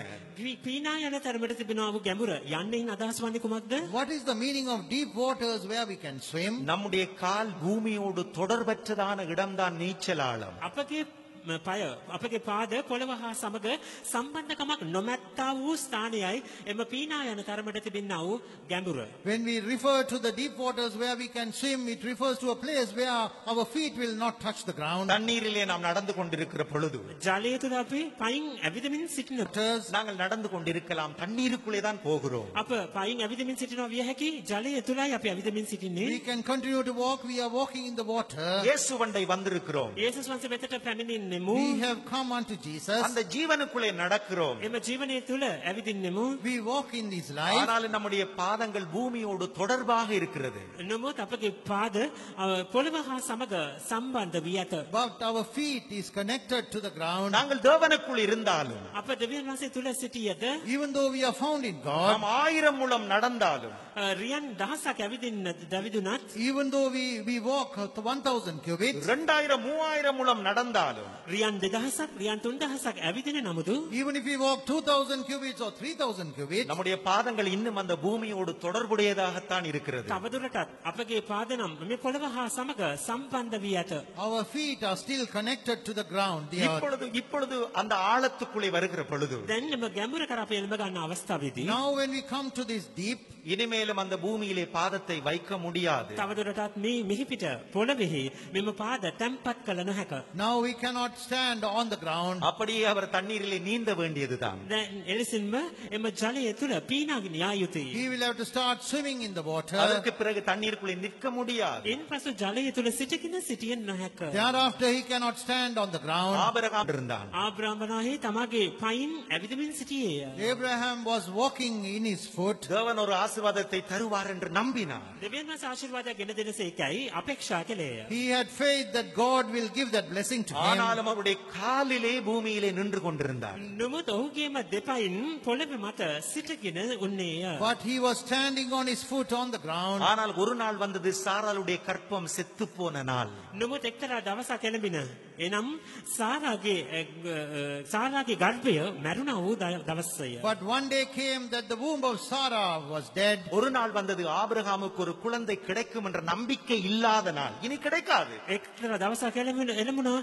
පීනා යන තරමට තිබෙනා වූ ගැඹුර යන්නෙන් අදහස් වන්නේ කුමක්ද? What is the meaning of deep waters where we can swim? நம்முடைய கால் பூமியோடு தொடர்பற்றதான இடம்தான் நீச்சல் ஆழம். අපගේ පය අපගේ පාද පොළව හා සමග සම්බන්ධකමක් නොමැත්තා වූ ස්ථානයයි එම පීනා යන තරමට තිබෙනා වූ ගැඹුර. When we refer to the deep waters where we can swim, it refers to a place where our feet will not touch the ground. தண்ணீரிலே நாம் நடந்து கொண்டிருக்கிற பொழுது ජලය තුළ අපි පයින් ඇවිදමින් සිටින நாங்கள் நடந்து கொண்டிருக்கலாம், தண்ணீருக்குள்ளே தான் போகிறோம். අප පයින් ඇවිදමින් සිටිනවා විය හැකි ජලය තුළයි අපි ඇවිදමින් සිටින්නේ. We can continue to walk. We are walking in the water. இயேசுவண்டை வந்திருக்கிறோம். යේසුස් වහන්සේ වෙතට පැමිණෙන්නෙමු. We have come unto Jesus. அந்த ஜீவனுக்குள்ளே நடக்கிறோம். එම ජීවනය තුළ ඇවිදින්නෙමු. We walk in this life. ஆனால் நம்முடைய பாதங்கள் பூமியோடு தொடர்பாக இருக்கிறது. නමුත් අපගේ පාද පොළව හා සමග සම්බන්ධ වී ඇත. But our feet is connected to the ground. நாங்கள் தேவனுக்குள் இருந்தாலும், අප දෙවියන් වහන්සේ තුළ සිටියද Even though we are found in God. நாம் 1000 முழம் நடந்தாலும், රියන් දහසක් ඇවිදින්නත් Even though we walk 1,000 cubits. 2000 3000 முழம் நடந்தாலும், රියන් 2000ක් රියන් 3000ක් ඇවිදින නමුදු Even if we walk 2,000 cubits or 3,000 cubits. நம்முடைய பாதங்கள் இன்னும் அந்த பூமியோடு தொடர்புடையதாகத்தான் இருக்கிறது. තවදුරටත් අපගේ පාද නම් මේ පොළව හා සමග සම්බන්ධ වී ඇත. Our feet are still connected to the ground. The earth. இப்பொழுது அந்த ஆழத்துக்குள்ளே வருகிற பொழுது දැන් එම ගැඹුර කර අපි එළඹ ගන්න අවස්ථාවේදී Now when we come to this deep, இனிமேலும் அந்த பூமியிலே பாதத்தை வைக்க முடியாது. තවදුරටත් මේ මිහිපිට පොළවෙහි මෙම පාද තැම්පත් කළ නොහැක. now we cannot stand on the ground. அப்படியே அவர் தண்ணீரிலே நீந்த வேண்டியதுதான். දැන් එලෙසින්ම එම ජලය තුළ පීනාගෙන යා යුතුයි. He will have to start swimming in the water. அதற்கு பிறகு தண்ணீருக்குள்ளே நிற்க முடியாது. ඉන් පසු ජලය තුළ සිටගෙන සිටිය නොහැක. Thereafter he cannot stand on the ground. Abraham இருந்தான். ආබ්‍රාහ්මණාහි තමාගේ පයින් ඇවිදමින් සිටියේය. Abraham was walking in his foot. தேவன் ஒரு ஆசீர்வாதத்தை தருவார் என்று நம்பினார். දෙවියන් වහන්සේ ආශිර්වාදයක් ගෙන දෙනසේකයි අපේක්ෂා කළේය. He had faith that God will give that blessing to him. ஆனாலும் ஆனாலும் அவருடைய காலிலே பூமியிலே நின்று கொண்டிருந்தார். නමුත් ඔහුගේම දෙපයින් පොළවේ මත සිටගෙන උන්නේය. But he was standing on his foot on the ground. ஆனால் ஒரு நாள் வந்தது சாராளுடைய கற்பம் செத்து போன நாள். නමුත් එක්තරා දවසක් එළඹින එනම් සාරාගේ ගර්භය මැරුණා වූ දවසය. But one day came that the womb of Sarah was dead. ஒரு நாள் வந்தது ஆபிரகாமுக்கு ஒரு குழந்தை கிடைக்கும் என்ற நம்பிக்கை இல்லாத நாள். இனி கிடைக்காது. එක්තරා දවසක් එළඹුණා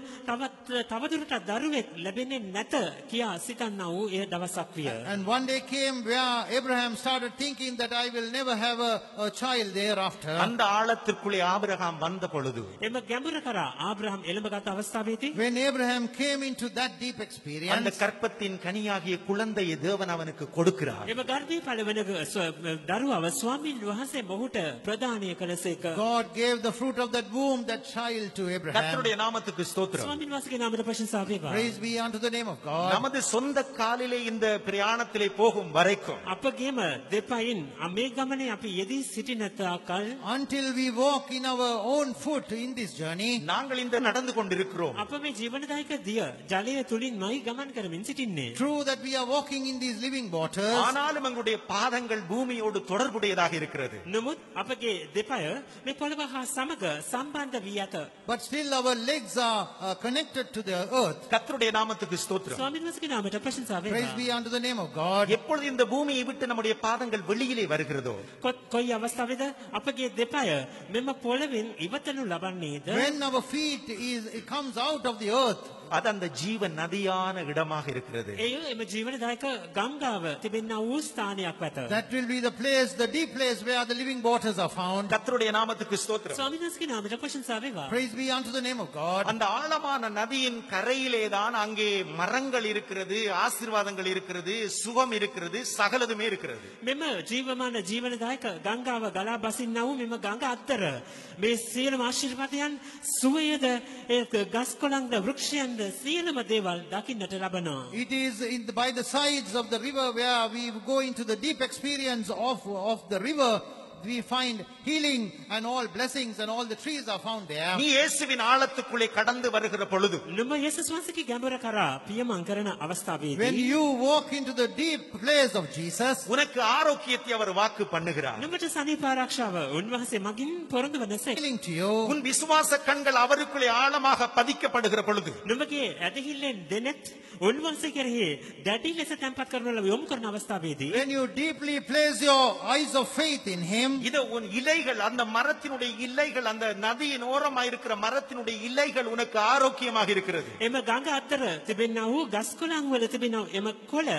තවදුරටත් දරුවෙක් ලැබෙන්නේ නැත කියා සිතන්නා වූ ඒ දවසක් විය. And one day came where Abraham started thinking that I will never have a child thereafter. அந்த ஆழத்திற்குள்ளே ஆபிரகாம் வந்த பொழுது එම ගැඹුර කරා ආබ්‍රහම් එළඹගත් අවස්ථාවේදී When Abraham came into that deep அந்த experience, கற்பத்தின் கனியாகிய குழந்தையை தேவன் அவனுக்கு கொடுக்கிறார். එම ගර්භයේ පළවන දරුවව ස්වාමීන් වහන්සේ මොහුට ප්‍රදානය කළසේක. God gave the fruit of that womb, that child to Abraham. கர்த்தருடைய நாமத்துக்கு ஸ்தோத்திரம். ස්වාමීන් වහන්සේගේ නාමයට ප්‍රශංසා වේවා. Praise be unto the name of God. நமது சொந்த காலிலே இந்த பிரயாணத்திலே போகும் வரைக்கும் අපගේම දෙපයින් මේ ගමනේ අපි යෙදී සිටින තාකල් Until we walk in our own foot in this journey, நாங்கள் இந்த நடந்து கொண்டிருக்கிறோம். අප මේ ජීවනදායක දිය ජලය තුලින්මයි ගමන් කරමින් සිටින්නේ. true that we are walking in these living waters, ஆனாலும் எங்களுடைய பாதங்கள் பூமியோடு தொடர்புடையதாக இருக்கிறது. නමුත් අපගේ දෙපය මේ පොළව හා සමග සම්බන්ධ වී ඇත. but still our legs are connected to the earth. கர்த்தருடைய நாமத்துக்கு ஸ்தோத்திரம். ස්වාමීන් වහන්සේගේ නාමයට ප්‍රශංසා Praise වේවා. be unto the name of God. எப்பொழுது இந்த பூமியை விட்டு நம்முடைய பாதங்கள் வெளியிலே வருகிறதோ කොයි අවස්ථාවේද අපගේ දෙපය මෙම පොළවෙන් ඉවතනු ලබන්නේද? When our feet it comes out of the earth, அது அந்த ஜீவன் நதியான இடமாக இருக்கிறது. එය එම ජීවනදායක ගංගාව තිබෙනා වූ ස්ථානයක් වෙත. that will be the place, the deep place where the living waters are found. கர்த்தருடைய நாமத்துக்கு ஸ்தோத்திரம். ස්වාමීන් වහන්සේගේ නාමයට ප්‍රශංසා වේවා. Praise be unto the name of God. அந்த ஆழமான நதியின் கரையிலே தான் அங்கே மரங்கள் இருக்கிறது, ஆசீர்வாதங்கள் இருக்கிறது, சுகம் இருக்கிறது, சகலதுமே இருக்கிறது. මෙම ජීවමාන ජීවනදායක ගංගාව ගලා බසින්නා වූ මෙම ගඟ අතර මේ සියලුම ආශිර්වාදයන් සුවයද ගස් කොළන්ද වෘක්ෂයන්ද සියලුම දේවල් දකින්නට ලබනවා. It is by the sides of the river where we go into the deep experience of the river. We find healing and all blessings and all the trees are found there. நீ இயேசுவின் ஆழத்துக்குள்ளே கடந்து வருகிற பொழுது නුඹ යේසුස් වහන්සේගේ ගැඹුර කරා පියමන් කරන When අවස්ථාවේදී you walk into the deep place of Jesus, உனக்கு ஆரோக்கியத்தை அவர் வாக்கு பண்ணுகிறார். නුඹට සනීප ආරක්ෂාව උන්වහන්සේ මගින් පොරොන්දු වනසේ healing to you. உன் விசுவாச கண்கள் அவருக்குள்ளே ஆழமாக பதிக்கப்படுகிற பொழுது නුඹගේ ඇදහිල්ලෙන් දෙනෙත් උන්වහන්සේ කෙරෙහි දැඩි ලෙස තැන්පත් කරන යොමු කරන අවස්ථාවේදී When you deeply place your eyes of faith in Him, இது உன் இலைகள், அந்த மரத்தினுடைய இலைகள், அந்த நதியின் ஓரமாக இருக்கிற மரத்தினுடைய இலைகள் உனக்கு ஆரோக்கியமாக இருக்கிறது. එම ගඟ අතර තිබෙනා වූ ගස් කොළන් වල තිබෙනා එම කොළ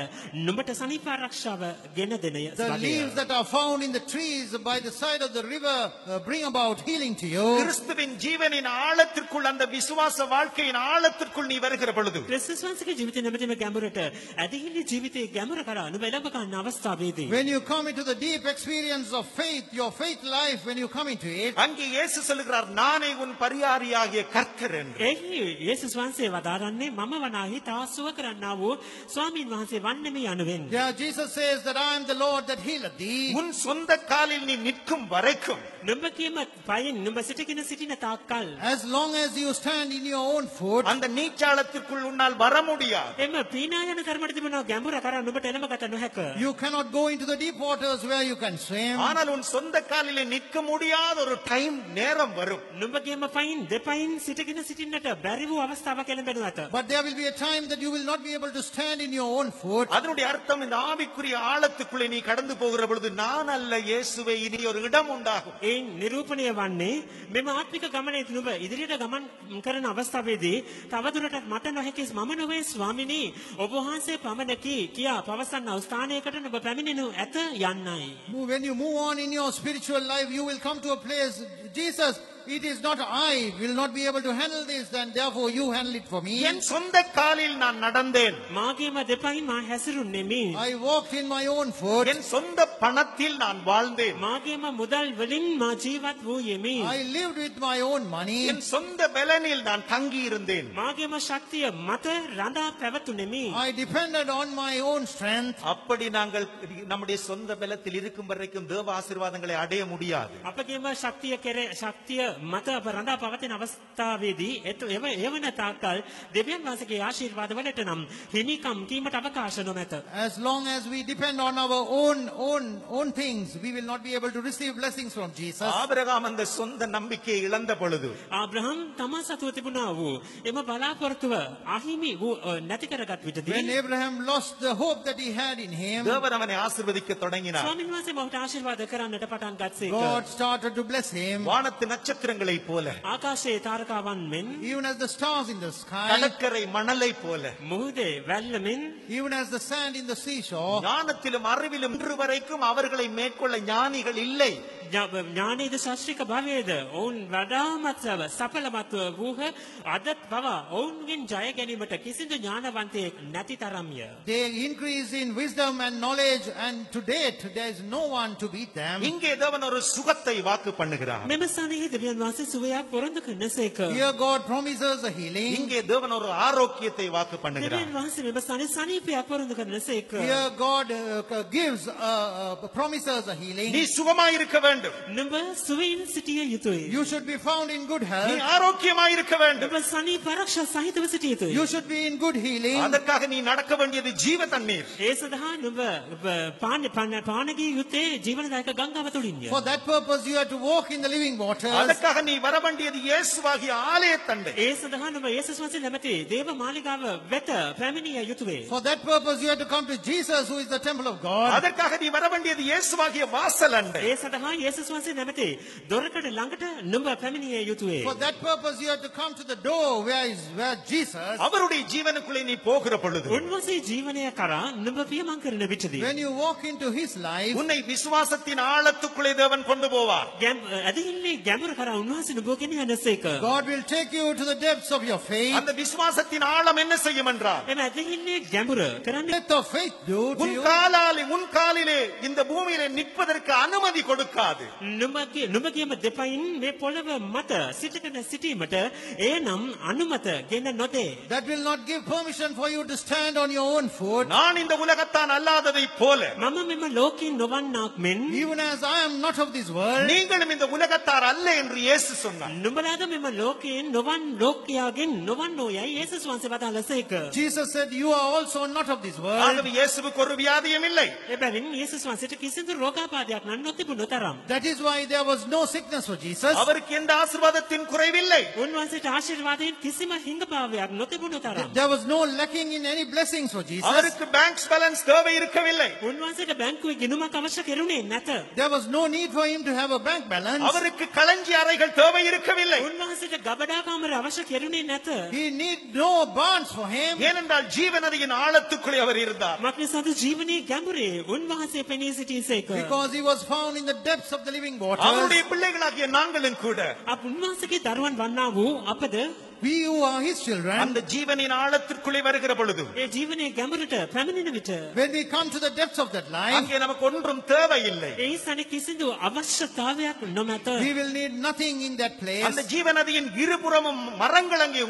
නුඹට සනීප ආරක්ෂාව ගෙන දෙනය the leaves that are found in the trees by the side of the river bring about healing to you. கிறிஸ்துவின் ஜீவனின் ஆழத்திற்குள், அந்த விசுவாச வாழ்க்கையின் ஆழத்திற்குள் நீ வருகிற பொழுது ක්‍රිස්තුස් වහන්සේගේ ජීවිතේ නැමැතිම ගැඹුරට ඇදහිලි ජීවිතයේ ගැඹුර කරා නුඹ එළඹ ගන්න අවස්ථාවේදී When you come into the deep experience of faith, your faith life, when you come into it, அங்கே இயேசு சொல்லுகிறார், நானே உன் பரியாரியாகிய கர்த்தர் என்று. එහි යේසුස් වහන්සේ වදාරන්නේ මම වනාහි තව සුව කරන්නා වූ ස්වාමීන් වහන්සේ වන්නෙමි යනුවෙන්. yeah, Jesus says that I am the Lord that healeth thee. உன் சொந்த காலில் நீ நிற்கும் வரைக்கும் නුඹගේම පයින් නුඹ සිටගෙන සිටින තාක්කල් As long as you stand in your own foot, அந்த நீச்சாளத்திற்குள் உன்னால் வர முடியாது. එම පීනා යන ධර්මයට තිබෙනා ගැඹුර කරා නුඹට එළඹ ගත නොහැක. you cannot go into the deep waters where you can swim. ஆனால் உன் சொந்த காலிலே நிற்க முடியாத ஒரு டைம், நேரம் வரும். නුඹගේම පයින් දෙපයින් සිටගෙන සිටින්නට බැරි වූ අවස්ථාවක් එළඹෙනු ඇත. But there will be a time that you will not be able to stand in your own foot. அதனுடைய அர்த்தம், இந்த ஆவிக்குரிய ஆழத்துக்குள்ளே நீ கடந்து போகிற பொழுது நான் அல்ல இயேசுவே, இனி ஒரு இடம் உண்டாகும். ඒ නිරූපණය වන්නේ මෙම ආත්මික ගමනේ නුඹ ඉදිරියට ගමන් කරන අවස්ථාවේදී තවදුරටත් මට නොහැකි මම නොවේ ස්වාමිනී ඔබ වහන්සේ පමණකි කියා පවසන්නා ස්ථානයකට නුඹ පැමිණෙනු ඇත යන්නයි. When you move on in your spiritual life, you will come to a place, Jesus, it is not I will not be able to handle this, and therefore you handle it for me. என் சொந்த காலில் நான் நடந்தேன், මාගේම දෙපයින් මා හැසිරුන්නේමි. I walked in my own foot. என் சொந்த பணத்தில் நான் வாழ்ந்தேன், මාගේම මුදල් වලින් මා ජීවත් වූයෙමි. I lived with my own money. என் சொந்த பலனில் நான் தங்கி இருந்தேன். මාගේම ශක්තිය මත රඳා පැවතුනේමි. I depended on my own strength. அப்படி நாங்கள் நம்முடைய சொந்த பலத்தில் இருக்கும் வரைக்கும் தேவ ஆசீர்வாதங்களை அடைய முடியாது. අපගේම ශක්තිය මත අප රඳා පවතින අවස්ථාවේදී එවන තාක්කල් දෙවියන් වහන්සේගේ ආශිර්වාද වලට නම් හිමිකම් කීමට අවකාශ නොමැත. As long as we depend on our own things, we will not be able to receive blessings from Jesus. Abraham அந்த சொந்த நம்பிக்கையை இழந்த பொழுது ආබ්‍රහම් තමා සතුව තිබුණා වූ එම බලාපොරොත්තුව අහිමි වූ නැති කරගත් When විටදී Abraham lost the hope that he had in him, தேவன் அவனை ஆசீர்வதிக்க தொடங்கினார். ස්වාමීන් වහන්සේ මොහුට ආශිර්වාද කරන්නට පටන් ගත්සේක. God started to bless him. வானத்து நட்சத்திரங்களைப் போல, ආකාශයේ තාරකාවන් මෙන් Even as the stars in the sky, கடற்கரை மணலை போல, මුහුදේ වැල්ල මෙන් even as the sand in the seashore, ஞானத்திலும் அறிவிலும் இன்று வரைக்கும் அவர்களை மேற்கொள்ள ஞானிகள் இல்லை. ඥානීය ශාස්ත්‍රික භවයේද ඔවුන් වඩාමත් සඵලමත් වූහ. අදත් පවා ඔවුන්ගෙන් ජය ගැනීමට කිසිදු ඥානවන්තයෙක් නැති තරම්ය. they increase in wisdom and knowledge, and to date there is no one to beat them. இங்கே தேவன் ஒரு சுகத்தை வாக்கு பண்ணுகிறார். මෙම ස්ථානයේ දෙවියන් වහන්සේ සුවයක් පොරොන්දු කරනසේක. Here God promises a healing. இங்கே தேவன் ஒரு ஆரோக்கியத்தை வாக்கு பண்ணுகிறார். දෙවියන් වහන්සේ මෙම ස්ථානයේ සනීපයක් පොරොන්දු කරනසේක. Here God gives promises a healing. நீ சுகமாய் இருக்க வேண்டும். නුඹ සුවයෙන් සිටිය යුතුයි. You should be found in good நீ health. ஆரோக்கியமாய் இருக்க வேண்டும். නුඹ සනීප ආරක්ෂා සහිතව සිටිය යුතුයි. You should be in good healing. அதற்காக நீ நடக்க வேண்டியது ஜீவ தண்ணீர். ඒ සඳහා නුඹ පානගිය යුත්තේ ජීවනදායක ගංගාව තුලින්ය. For that purpose you have to walk in the living waters. அதற்காக நீ வர வேண்டியது இயேசுவாகிய ஆலயத்தண்டை. ඒ සඳහා නුඹ යේසුස් වහන්සේ නැමැති දේව මාලිගාව වෙත පැමිණිය යුතුය. For that purpose you have to come to Jesus, who is the temple of God. அதற்காக நீ வர வேண்டியது இயேசுவாகிய வாசலண்டை. ඒ සඳහා යේසුස් වහන්සේ නැමැති දොරකඩ ළඟට නුඹ පැමිණිය යුතුය. For that purpose you have to come to the door where Jesus. அவருடைய ஜீவனுக்குள்ளே நீ போகிற பொழுது උන්වහන්සේ ජීවනය කරා නුඹ පියමන් කරන විටදී When you walk into his life, உன்னை விசுவாசத்தின் ஆழத்துக்குள்ளே தேவன் கொண்டு போவார். ඇදහිල්ලේ ගැඹුර කරා උන්වහන්සේ නුඹ ගෙන යනසේක. God will take you to the depths of your faith. அந்த விசுவாசத்தின் ஆழம் என்ன செய்யும் என்றால், එම ඇදහිල්ලේ ගැඹුර කරන්නේ Depth of faith do to உன் you. உன் காலிலே இந்த பூமியிலே நிற்பதற்கு அனுமதி கொடுக்காது. නුඹගේම දෙපයින් මේ පොළව මත සිටගෙන සිටීමට එනම් අනුමත ගෙන නොදේ. That will not give permission for you to stand on your own foot. நான் இந்த உலகத்தான் அல்லாததைப் போல මම මෙම ලෝකෙන් නොවන්නාක් මෙන් Even as I am not of this world. நீங்களும் இந்த உலகத்தார் அல்ல என்று இயேசு சொன்னார். නුඹලාද මෙම ලෝකයෙන් නොවන් ලෝකයාගෙන් නොවන්නෝ යයි යේසුස් වහන්සේ වදාළසේක. Jesus said, you are also not of this world. ஆகவே இயேசுவுக்கு ஒரு வியாதியும் இல்லை. එබැවින් යේසුස් වහන්සේට කිසිදු රෝගාබාධයක් නම් නොතිබුණු තරම්. That is why there was no sickness for Jesus. அவருக்கு எந்த ஆசீர்வாதத்தின் குறைவில்லை. උන්වහන්සේට ආශිර්වාදයෙන් කිසිම හිඟපාවයක් නොතිබුණු තරම්. There was no lacking in any blessings for Jesus. அவருக்கு பேங்க் பேலன்ஸ் தேவை இருக்கவில்லை. උන්වහන්සේට බැංකුවේ ගිණුමක් අවශ්‍ය කෙරුණේ නැත. There was no need for him to have a bank balance. அவருக்கு களஞ்சி அறைகள் தேவை இருக்கவில்லை. උන්වහන්සේට ගබඩා කාමර අවශ්‍ය කෙරුණේ නැත. He need no barns for him. ஏனென்றால் ஜீவநதியின் ஆழத்துக்குள்ளே அவர் இருந்தார். මක්නිසාද ජීවනයේ ගැඹුරේ උන්වහන්සේ පෙනී සිටියසේක. Because he was found in the depths of the living waters. அவருடைய பிள்ளைகளாகிய நாங்களும் கூட උන්වහන්සේගේ දරුවන් වන්නා වූ අපද We who are his children, அந்த ஜீவனின் ஆழத்திற்குள்ளே வருகிற பொழுது ඒ ජීවනයේ ගැඹුරට පැමිණෙන විට when we come to the depths of that life, அங்கே நமக்கு ஒன்றும் தேவையில்லை. ඒ ස්ථානයේ කිසිදු අවශ්‍යතාවයක් නොමැත. we will need nothing in that place. அந்த ஜீவநதியின் இருபுறமும் மரங்கள் அங்கே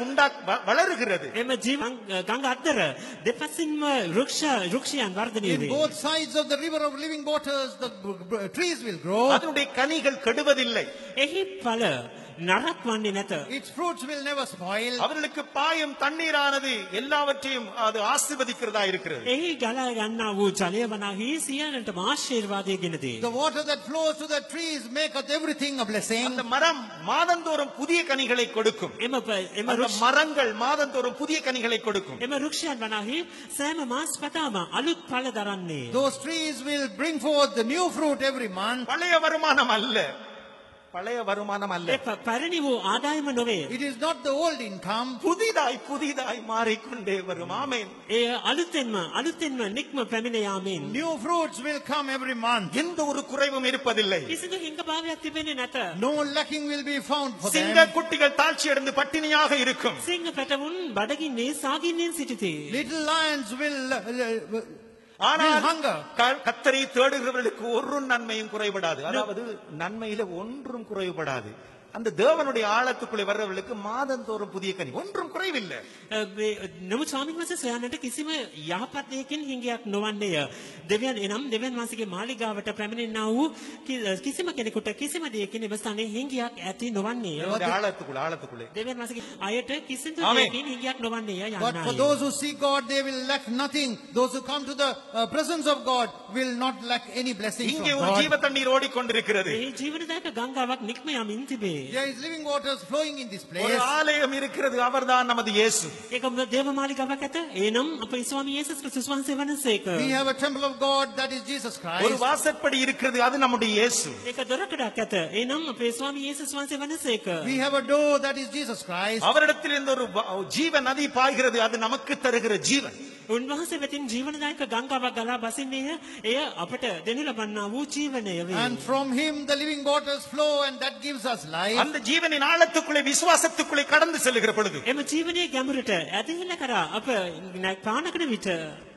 வளருகிறது. එම ජීවන ගඟ අතර දෙපසින්ම රුක්ෂයන් වර්ධනය In වේ. both sides of the river of living waters, the trees will grow. அதனுடைய கனிகள் கெடுவதில்லை. එහි ඵල නරක් වන්නේ නැත. Its fruits will never spoil. அவர்களுக்கு பாயும் தண்ணீரானது எல்லாவற்றையும் அது ஆசீர்வதிக்கிறதா இருக்கிறது. එහි ගලා ගන්නා වූ ජලය වනාහි සියල්ලටම ආශිර්වාදය ගෙන දේ. The water that flows to the trees maketh everything a blessing. அந்த மரம் மாதந்தோறும் புதிய கனிகளை கொடுக்கும். එම அந்த மரங்கள் மாதந்தோறும் புதிய கனிகளை கொடுக்கும். රුක්ෂයන් වනාහි සෑම මාස පතාම අලුත් ඵල දරන්නේ. Those trees will bring forth the new fruit every month. பழைய வருமானம் அல்ல. பழைய வருமானம் அல்ல. පරිණි වූ ආදායම නොවේ. It is not the old income. புதிதாய் மாறிக்கொண்டே வரும். ஆமென். ඒ අලුතෙන්ම නික්ම පැමිණ යාමෙන් New fruits will come every month. எந்த ஒரு குறைவும் இருப்பதில்லை. කිසිදු හිඟභාවයක් තිබෙන්නේ නැත. No lacking will be found for சிங்க them. குட்டிகள் தாழ்ச்சி அடைந்து பட்டினியாக இருக்கும். සිංහ පැටවුන් බඩගින්නේ සාගින්නෙන් සිටිති. Little lions will ஆனால் hunger. கர்த்தரை தேடுகிறவர்களுக்கு ஒரு நன்மையும் குறைபடாது. அதாவது நன்மையில ஒன்றும் குறைபடாது. அந்த தேவனுடைய ஆழத்துக்குள்ளே வர்றவர்களுக்கு மாதந்தோறும் புதிய கனி ஒன்றும் குறைவில்லை. නමුත් ස්වාමීන් වහන්සේ සොයන්නට කිසිම යහපත් දෙයකින් හිඟයක් නොවන්නේය. දෙවියන් එනම් දෙවියන් වහන්සේගේ මාලිගාවට පැමිණෙනා වූ කිසිම කෙනෙකුට කිසිම දෙයකින් එම ස්ථානයේ හිඟයක් ඇති නොවන්නේය. ஆழத்துக்குள்ளே දෙවියන් වහන්සේගේ අයට කිසිදු Amen. දෙයකින් හිඟයක් නොවන්නේය But for යන්නයි. those who seek God, they will lack nothing. Those who come to the presence of God will not lack any blessings from இங்கே ஒரு God. ஜீவ தண்ணீர் ஓடிக்கொண்டிருக்கிறது. මේ ජීවනදායක ගංගාවක් නික්ම යමින් තිබේ. There is living waters flowing in this ஒரு place. ஆலயம் இருக்கிறது, அவர்தான் நமது இயேசு. ඒක දේව මාලිගාවක් ඇත. එනම් අපේ ස්වාමී යේසුස් ක්‍රිස්තුස් වහන්සේ වහන්සේක. We have a temple of God, that is Jesus ஒரு Christ. வாசற்படி இருக்கிறது, அது நம்முடைய இயேசு. ඒක දොරකඩක් ඇත. එනම් අපේ ස්වාමී යේසුස් වහන්සේ වහන්සේක. We have a door, that is Jesus Christ. அவரிடத்தில் ஒரு ஜீவ நதி பாய்கிறது, அது நமக்கு தருகிற ஜீவன். උන්වහන්සේ වෙතින් ජීවනදායක ගංගාවක් ගලා බසින්නේය. එය අපට දෙනු ලබන්නා වූ ජීවනය වේ. And from him the living waters flow, and that gives us life. அந்த ஜீவனின் ஆழத்துக்குள்ளே விசுவாசத்துக்குள்ளே கடந்து செல்லுகிற பொழுது එම ජීවනයේ ගැඹුරට ඇදහිල්ල කරා අප පානකන විට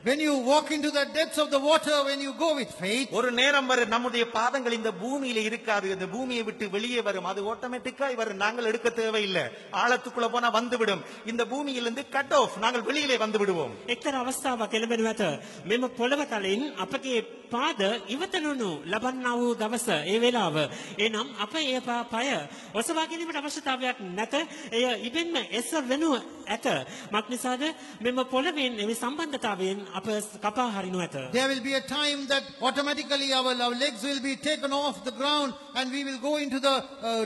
When you walk into the depths of the water, when you go with faith, ஒரு நேரம் வரை நம்முடைய பாதங்கள் இந்த பூமியில இருக்காது, இந்த பூமியை விட்டு வெளியே வரும், அது ஆட்டோமேட்டிக்கா வரும், நாங்கள் எடுக்க தேவையில்லை. ஆழத்துக்குள்ள போனா வந்துவிடும். இந்த பூமியிலிருந்து கட் ஆஃப், நாங்கள் வெளியிலே வந்து விடுவோம். එක්තරා අවස්ථාවක් එළඹෙනු ඇත. මෙම පොළව තලෙන් අපගේ පාද ඉවතනු ලබන්නා වූ දවස ඒ වේලාව. එනම් අප ඒ පය ඔසවා ගැනීමට අවශ්‍යතාවයක් නැත. එය ඉබෙන්ම එස වෙනු ඇත. මක්නිසාද මෙම පොළවෙන් මේ සම්බන්ධතාවයෙන් අප කපා හරිනු ඇත. there will be a time that automatically our legs will be taken off the ground and we will go into the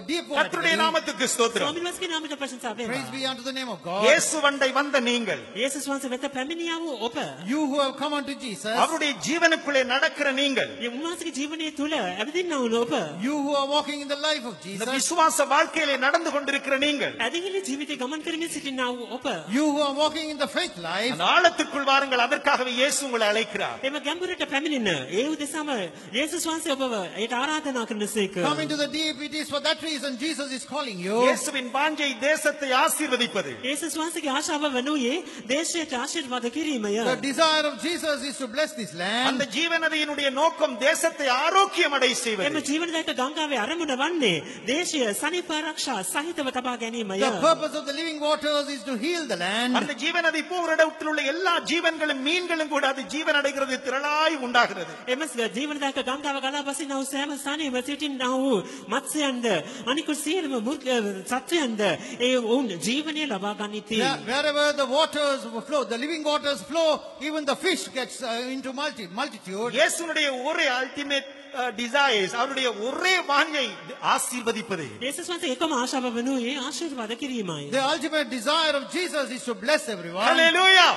deep water. கர்த்தருடைய நாமத்துக்கு ஸ்தோத்திரம். ස්වාමීන් වහන්සේගේ නාමයට ප්‍රශංසා Praise වේවා. be unto the name of God. இயேசு வண்டை வந்த நீங்கள், යේසුස් වහන්සේ වෙත පැමිණියා වූ ඔබ, You who have come unto Jesus, அவருடைய ஜீவனுக்குள்ளே நடக்கிற நீங்கள், මේ උන්වහන්සේගේ ජීවනයේ තුල ඇවිදින්නා වූ ඔබ, you who are walking in the life of இந்த Jesus, விசுவாச வாழ்க்கையிலே நடந்து கொண்டிருக்கிற நீங்கள், ඇදහිලි ජීවිතේ ගමන් කරමින් සිටිනා වූ ඔබ, you who are walking in the faith life, அந்த ஆழத்துக்குள் வாருங்கள். அதற்காகவே இயேசு உங்களை அழைக்கிறார். එම ගැඹුරට පැමිණෙන ඒ උදෙසාම යේසුස් වහන්සේ ඔබව ඒට ආරාධනා කරනසේක. come into the deep. It is for that reason Jesus is calling you. இயேசுவின் வாஞ்சை தேசத்தை ஆசீர்வதிப்பது. යේසුස් වහන්සේගේ ආශාව වනුයේ දේශයට ආශිර්වාද කිරීමය. The desire of Jesus is to bless this land. அந்த ஜீவநதியினுடைய நோக்கம் தேசத்தை ஆரோக்கியமடை එම செய்வது. ජීවනදායක ගංගාවේ අරමුණ වන්නේ දේශය සනීප ආරක්ෂා සහිතව තබා ගැනීමය. The purpose of the living waters is to heal the land. அந்த ஜீவநதி பூரடத்தில் உள்ள எல்லா ஜீவன்களும் மீன்களும் கூட அது ஜீவன் அடைகிறது, திரளாய் உண்டாகிறது. එම ජීවනදායක ගංගාව ගලා බසිනා වූ සෑම ස්ථානයේම සිටිනා වූ මත්ස්‍යයන්ද අනිකුත් සියලුම සත්වයන්ද ඒ වුන් ජීවනය ලබා ගනිති. Wherever the waters flow, the living waters flow, even the fish gets into multitude. இயேசுனுடைய ஒரே அல்டிமேட் டிசைர்ஸ், அவருடைய ஒரே வாஞ்சை ஆசீர்வதிப்பது. යේසුස් වහන්සේ එකම ආශාව වනුයේ ආශිර්වාද කිරීමයි. The ultimate desire of Jesus is to bless everyone. ஹல்லேலூயா.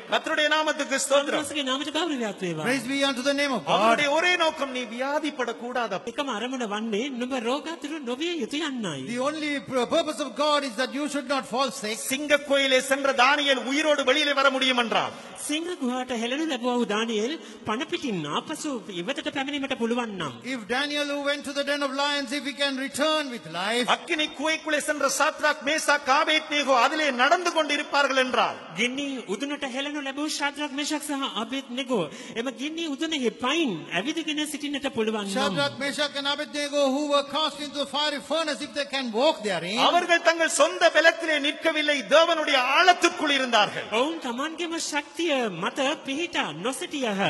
கர்த்தருடைய நாமத்துக்கு ஸ்தோத்திரம். උන්වහන්සේගේ නාමයට ගෞරවයක් වේවා. Praise be unto the name of God. அவருடைய ஒரே நோக்கம் நீ வியாதிப்படக்கூடாது. එකම අරමුණ වන්නේ නුඹ රෝගාතුරු නොවිය යුතු යන්නයි. The only purpose of God is that you should not fall sick. சிங்க கோயிலே சென்ற தானியேல் உயிரோடு வெளியிலே வர முடியும் என்றால், සිංහ ගුහාට හෙළනු ලැබුවා වූ දානියෙල් පණ පිටින් ආපසු ඉවතට පැමිණීමට පුළුවන් නම්, If Daniel, who went to the den of lions, if he can return with life, அக்கினி குகைக்குள்ளே சென்ற சாத்ராக் மேசாக் ஆபேத்நேகோ அதிலே நடந்து கொண்டிருப்பார்கள் என்றால், ගින්නි උදුනට හෙළනු ලැබූ ශාද්‍රක් මේෂක් සහ අබේද්නෙගෝ එම ගින්නි උදුනෙහි පයින් ඇවිදගෙන සිටින්නට පුළුවන් නම්, Shadrach, Meshach and Abednego, who were cast into the fiery furnace, if they can walk therein, அவர்கள் தங்கள் சொந்த பலத்திலே நிற்கவில்லை, தேவனுடைய ஆழத்துக்குள் இருந்தார்கள். ඔවුන් තමන්ගේම ශක්තිය මත පිහිටා නොසිටියහ.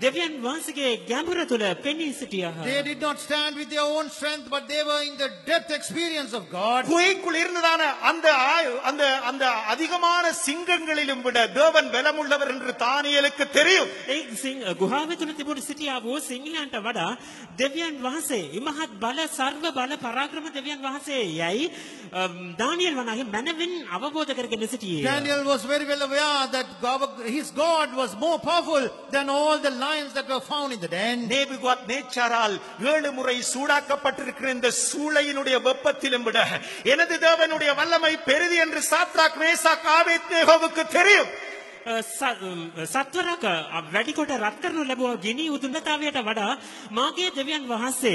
දෙවියන් වහන්සේගේ ගැඹුර තුළ පෙනී සිටියහ. they did not stand with their own strength, but they were in the depth experience of God. குகைக்குள் இருந்ததான அந்த அந்த அந்த அதிகமான சிங்கங்களிலும் விட தேவன் பலமுள்ளவர் என்று தானியேலுக்கு தெரியும். ඒ ගුහාව තුළ තිබුණු සිටියා වූ සිංහයන්ට වඩා දෙවියන් වහන්සේ ඉමහත් බල සර්ව බල පරාක්‍රම දෙවියන් වහන්සේ යයි දානියෙල් වනාහි මනවින් අවබෝධ කරගෙන සිටියේ. Daniel was very well aware that his God was more powerful than all the lions that were found in the den. நேபுகாத் நேச்சாரால் 7 முறை சூடாக்கப்பட்டிருக்கிற இந்த சூளையினுடைய வெப்பத்திலும் விட எனது தேவனுடைய வல்லமை பெரிது என்று சாத்ராக் மேசாக் ஆபேத்நேகோவுக்கு தெரியும். සත්වරක වැඩිකොට රත් කරනු ලැබුවා ගිනි උදුනතාවයට වඩා මාගේ දෙවියන් වහන්සේ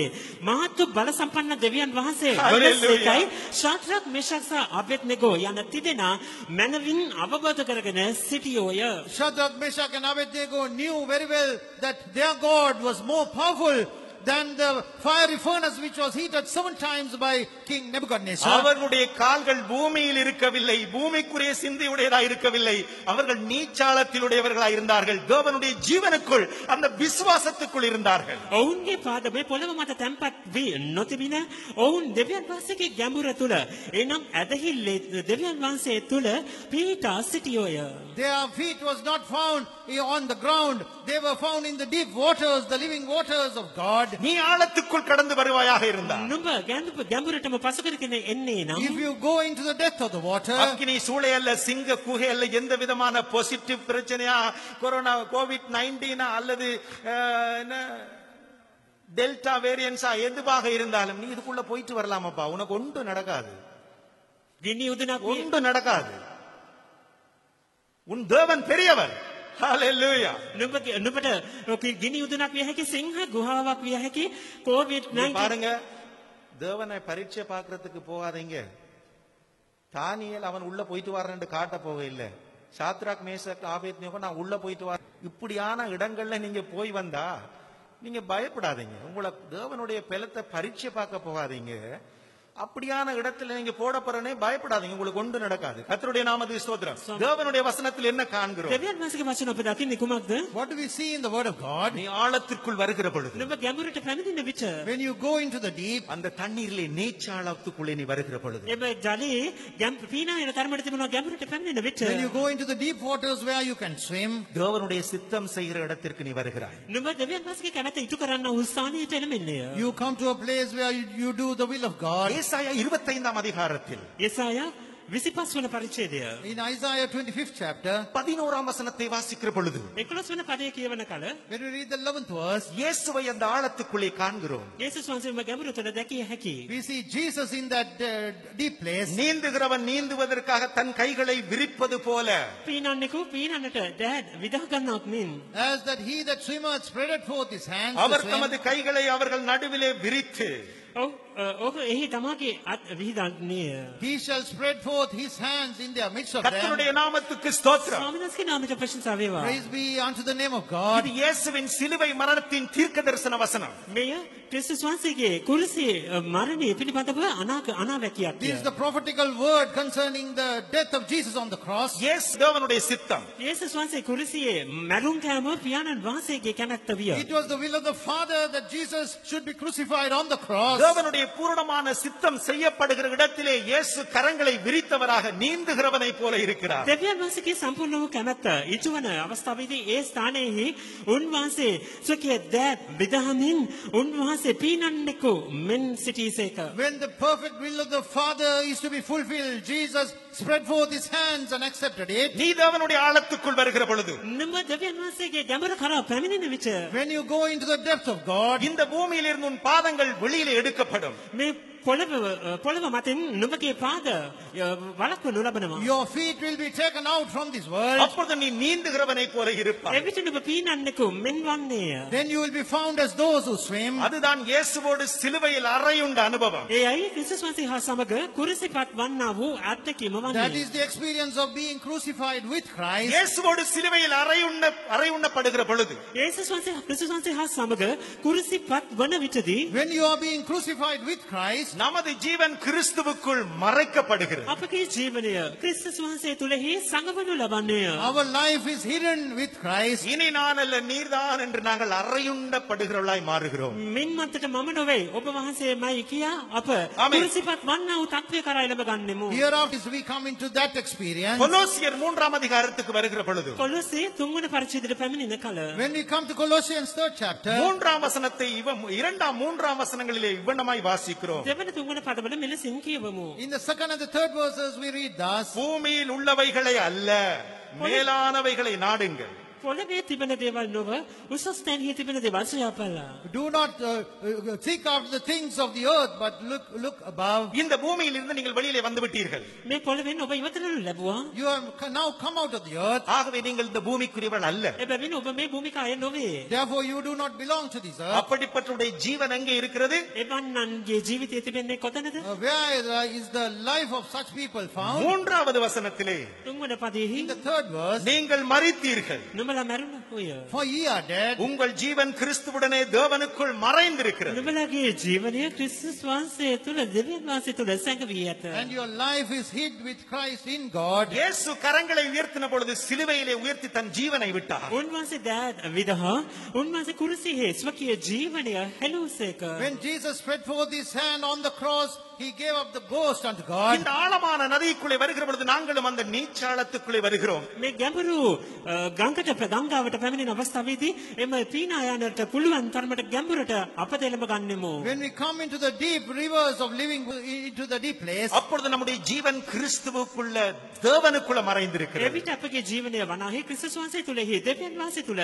මහත් බල සම්පන්න දෙවියන් වහන්සේ ඒකයි ශාද්‍රක් මේෂක් සහ අබේද්නෙගෝ යන තිදෙනා මනවින් අවබෝධ කරගෙන සිටියෝය. Shadrach, Meshach and Abednego knew very well that their God was more powerful than the fiery furnace which was heated 7 times by King Nebuchadnezzar. அவர்களுடைய கால்கள் பூமியில் இருக்கவில்லை, பூமிக்குரிய சிந்தையுடையதாய் இருக்கவில்லை, அவர்கள் நீச்சாளத்திலுடையவர்களாய் இருந்தார்கள். தேவனுடைய ஜீவனுக்குள் அந்த விசுவாசத்துக்குள் இருந்தார்கள். ඔවුන්ගේ පාද මේ පොළව මත තැන්පත් වී නොතිබින ඔවුන් දෙවියන් වහන්සේගේ ගැඹුර තුල එනම් ඇදහිල්ලේ දෙවියන් වහන්සේ තුල පීඨා සිටියෝය. Their feet was not found on the ground. They were found in the deep waters, the living waters of God. நீ ஆழத்துக்குள் கடந்து வருவாயாக இருந்தார். නුඹ ගැඹුරටම පසු කරගෙන එන්නේ නම් If you go into the depth of the water, அக்கினி சூளை அல்ல, சிங்க குகை அல்ல, எந்த விதமான பாசிட்டிவ் பிரச்சனையா, கொரோனா, கோவிட்-19 அல்லது டெல்டா வேரியன்ஸா எதுவாக இருந்தாலும் நீ இதுக்குள்ள போயிட்டு வரலாமப்பா, உனக்கு ஒன்று நடக்காது, ගිනි උදුනක් ஒன்று நடக்காது. உன் தேவன் பெரியவர். ஹalleluya. නුඹට ගිනි උදුනක් විය හැකි, සිංහ ගුහාවක් විය හැකி, COVID-19 பாருங்க, தேவனை பரீட்சை பார்க்கறதுக்கு போகாதீங்க. தானியேல் அவன் உள்ள போயிட்டு வரேன்னு காட்ட போக இல்ல. சாத்ராக் மேஷாக் ஆபேத்நேகோ நான் உள்ள போயிட்டு வர, இப்படியான இடங்கள்ல நீங்க போய் வந்தா நீங்க பயப்படாதீங்க. உங்களை தேவனுடைய பலத்தை பரீட்சை பார்க்க போகாதீங்க. அப்படியான இடத்துல நீங்க போட போறனே பயப்படாதீங்க, உங்களுக்கு ஒன்று நடக்காது. கர்த்தருடைய நாமத்துக்கு ஸ்தோத்திரம். தேவனுடைய வசனத்தில் என்ன காண்கிறோம்? දෙවියන් වහන්සේගේ වචන අප දකින්නේ කුමක්ද? what do we see in the word of God? நீ ஆழத்திற்குள் வருகிற பொழுது, නුඹ ගැඹුරට පැමිණෙන විට When you go into the deep, அந்த தண்ணீரிலே நீச்சாளத்துக்குள்ளே நீ வருகிற பொழுது, එම ජලයේ පීනා වෙන තරමට තිබෙනවා ගැඹුරට පැමිණෙන විට when you go into the deep waters where you can swim, தேவனுடைய சித்தம் செய்கிற இடத்திற்கு நீ வருகிறாய். නුඹ දෙවියන් වහන්සේගේ කැමැත්ත ඉටු කරන්න වූ ස්ථානයට එළඹෙන්නේය. you come to a place where you do the will of God. ஏசாயா 25 அதிகாரத்தில் යෙසායා 25 වන පරිච්ඡේදය In Isaiah 25th chapter, 11 வசனத்தை வாசிக்கிற பொழுது 11 වන පදයේ කියවන කල when we read the 11th verse, இயேசுவை அந்த ஆழத்துக்குள்ளே காண்கிறோம். යේසුස් වහන්සේම ගැඹුර තුළ දැකිය හැකි. we see Jesus in that deep place. நீந்துகிறவன் நீந்துவதற்காக தன் கைகளை விரிப்பது போல පීනන්නෙකු පීනන්නට දැත් විදහ ගන්නක් මෙන් As that he that swimmeth spreadeth forth his hands to our swim, தமது கைகளை அவர்கள் நடுவிலே விரித்து ඔහු එහි තමාගේ අත් විහිදන්නේය. he shall spread forth his hands in their midst of them. கர்த்தருடைய நாமத்துக்கு ஸ்தோத்திரம். ස්වාමීනස්ගේ නාමයට ප්‍රශංසා වේවා. Praise be unto the name of God. இது இயேசுவின் சிலுவை மரணத்தின் தீர்க்கதரிசன வசனம். මෙය ක්‍රිස්තුස් වහන්සේගේ කුරුසියේ මරණය පිළිබඳව අනාවැකියක්. This is the prophetical word concerning the death of Jesus on the cross. இயேசு தேவனுடைய சித்தம். යේසුස් වහන්සේ කුරුසියේ මැරුම් කෑම පියාණන් වහන්සේගේ කැමැත්ත විය. It was the will of the Father that Jesus should be crucified on the cross. தேவனுடைய பூரணமான சித்தம் செய்யப்படுகிற இடத்திலே இயேசு கரங்களை விரித்தவராக நீந்துகிறவனை போல இருக்கிறார். දෙවියන් වහන්සේගේ සම්පූර්ණ වූ කැමැත්ත ඉටුවන අවස්ථාවේදී ඒ ස්ථානයේ උන්වහන්සේ සුඛය දැත් විදහමින් උන්වහන්සේ පීනන්නෙකු මෙන් සිටීසේක. When the perfect will of the Father is to be fulfilled, Jesus spread forth his hands and accepted it. நீ தேவனுடைய ஆழத்துக்குள் வருகிற பொழுது, නුඹ දෙවියන් වහන්සේගේ ගැඹුර කරා පැමිණෙන විට When you go into the depth of God, இந்த பூமியில் இருந்து உன் பாதங்கள் வெளியிலே எடுக்கப்படும். මේ පොළව මතින් නුඹගේ පාද වලක්වනු ලබනවා. your feet will be taken out from this world. அப்பொழுது நீ நீந்துகிறவனை போல இருப்பாய். එවිට නුඹ පීනන්නෙකු මෙන් වන්නේය. Then you will be found as those who swim. அதுதான் இயேசுவோடு சிலுவையில் அறையுண்ட அனுபவம். ඒ අයි ක්‍රිස්තුස් වහන්සේ හා සමග කුරුසිපත් වන්නා වූ අත්දැකීම That වන්නේ. is the experience of being crucified with Christ. இயேசுவோடு சிலுவையில் அறையுண்ணப்படுகிற பொழுது, යේසුස් වහන්සේ ක්‍රිස්තුස් වහන්සේ හා සමග කුරුසිපත් වන විටදී When you are being crucified with Christ, நமது ஜீவன் கிறிஸ்துவுக்குள் மறைக்கப்படுகிறது. අපගේ ජීවනය ක්‍රිස්තුස් වහන්සේ තුළෙහි සංගවනු ලබන්නේය. our life is hidden with Christ. இனி நான் அல்ல நீர்தான் என்று நாங்கள் அறையுண்ணப்படுகிறவர்களாய் மாறுகிறோம். මින් මත්තට මම නොවේ ඔබ වහන්සේමයි කියා අප ආමේන්. කුරුසිපත් වන්නා වූ තත්ත්වය කරා එළඹ ගන්නෙමු. Hereafter we come into that experience. கொலோசியர் 3 அதிகாரத்துக்கு வருகிற பொழுது කොලොස්සේ 3 වන පරිච්ඡේදයට පැමිණෙන කල When we come to Colossians 3rd chapter, 3 வசனத்தை 2-3 வசனங்களிலே இவ்வண்ணமாய் வாசிக்கிறோம். දෙවන 3 වන පදවල මෙලෙසින් කියවමු. in the 2nd and the 3rd verses we read thus, பூமியில் உள்ளவைகளை அல்ல, மேலானவைகளை நாடுங்கள். පොළවේ තිබෙන දේවල් නොව උසස් තැන්හි තිබෙන දේවල් සොයාපල්ලා. do not seek after the things of the earth, but look above. இந்த பூமியில் இருந்து நீங்கள் வெளியிலே வந்து விட்டீர்கள். මේ පොළවෙන් ඔබ ඉවතනු ලැබුවා. You have now come out of the earth. ஆகவே நீங்கள் இந்த பூமிக்குரியவர்கள் அல்ல. එබැවින් ඔබ මේ භූමිකාය නොවේ. Therefore you do not belong to this earth. அப்படிப்பட்டவருடைய ஜீவன் எங்கே இருக்கிறது? එවන්නන්ගේ ජීවිතය තිබෙන්නේ කොතනද? Where is the life of such people found? 3வது வசனத்திலே 3 වන පදයෙහි In the 3rd verse, நீங்கள் மரித்தீர்கள், නුඹ නුඹලා මැරුණ ඔය. For ye are dead, உங்கள் ஜீவன் கிறிஸ்துவுடனே தேவனுக்குள் மறைந்திருக்கிறது. නුඹලාගේ ජීවනය ක්‍රිස්තුස් වහන්සේ තුළ දෙවියන් වහන්සේ තුළ සැඟවී ඇත. and your life is hid with Christ in God. இயேசு கரங்களை உயர்த்தின பொழுது சிலுவையிலே உயர்த்தி தன் ஜீவனை விட்டார். උන්වහන්සේ දෑත් විදහ උන්වහන්සේ කුරුසියේ ස්වකීය ජීවනය හැලුසේක. When Jesus spread forth his hand on the cross, he gave up the ghost unto God. இந்த ஆழமான நதிக்குள்ளே வருகிற பொழுது நாங்களும் அந்த நீச்சாளத்துக்குள்ளே வருகிறோம். මේ ගැඹුරු ගංගාවට පැමිණෙන අවස්ථාවේදී එම පීනා යන්නට පුළුවන් තරමට ගැඹුරට අප දෙලම ගන්නෙමු. When we come into the deep rivers of living, into the deep place, அப்பொழுது நம்முடைய ஜீவன் கிறிஸ்துவுக்குள்ள தேவனுக்குள்ள மறைந்திருக்கிறது. එවිට අපගේ ජීවනය වනාහි ක්‍රිස්තුස් වහන්සේ තුළෙහි දෙවියන් වහන්සේ තුළ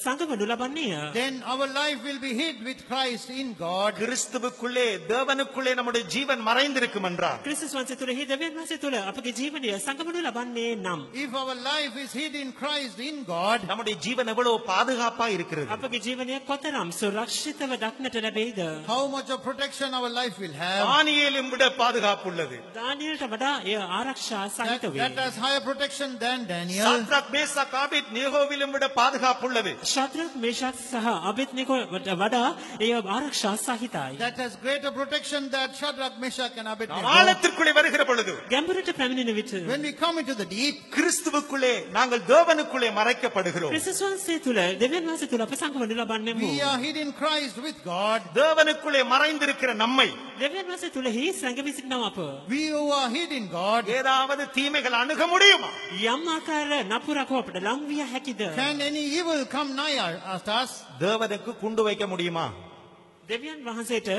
සංගමනු ලබන්නේය. then our life will be hid with Christ in God. கிறிஸ்துவுக்குள்ளே தேவனுக்குள்ளே நம்முடைய ஜீவன் மறைந்திருக்கும் என்றார். ක්‍රිස්තුස් වහන්සේ තුළෙහි දෙවියන් වහන්සේ තුළ අපගේ ජීවනය සංගමනු ලබන්නේ නම් If our life is hid in Christ in God, நம்முடைய ஜீவன் எவ்வளவு பாதுகாப்பா இருக்கிறது. අපගේ ජීවනය කොතරම් සුරක්ෂිතව දක්නට ලැබෙයිද? how much of protection our life will have. தானியேலும் விட பாதுகாப்பு உள்ளது. දානියලට වඩා එය ආරක්ෂා සහිත වේ. that has higher protection than Daniel. Shadrach Meshach ஆபேத்நேகோவிலும் விட பாதுகாப்பு உள்ளது. ශාද්‍රක් මේෂාක් සහ අබේද්නෙගෝට වඩා එය ආරක්ෂා සහිතයි. that has greater protection than Shadrach, Meshach and Abednego. ஆழத்திற்குள்ளே வருகிற பொழுது ගැඹුරට පැමිණෙන විට when we come into the deep, கிறிஸ்துவுக்குள்ளே நாங்கள் தேவனுக்குள்ளே மறைக்கப்படுகிறோம். ක්‍රිස්තුස් වහන්සේ තුළ දෙවියන් වහන්සේ තුළ අප සංගමනු ලබන්නෙමු. we are hid in Christ with God. தேவனுக்குள்ளே மறைந்திருக்கிற நம்மை දෙවියන් වහන්සේ තුළෙහි සැඟවී සිටිනවා අප. we who are hid in God, ஏதாவது தீமைகள் அணுக முடியுமா? යම් ආකාර නපුරක් අපට ලං විය හැකිද? can any evil come nigh us? தேவனுக்கு குண்டு வைக்க முடியுமா? දෙවියන් වහන්සේට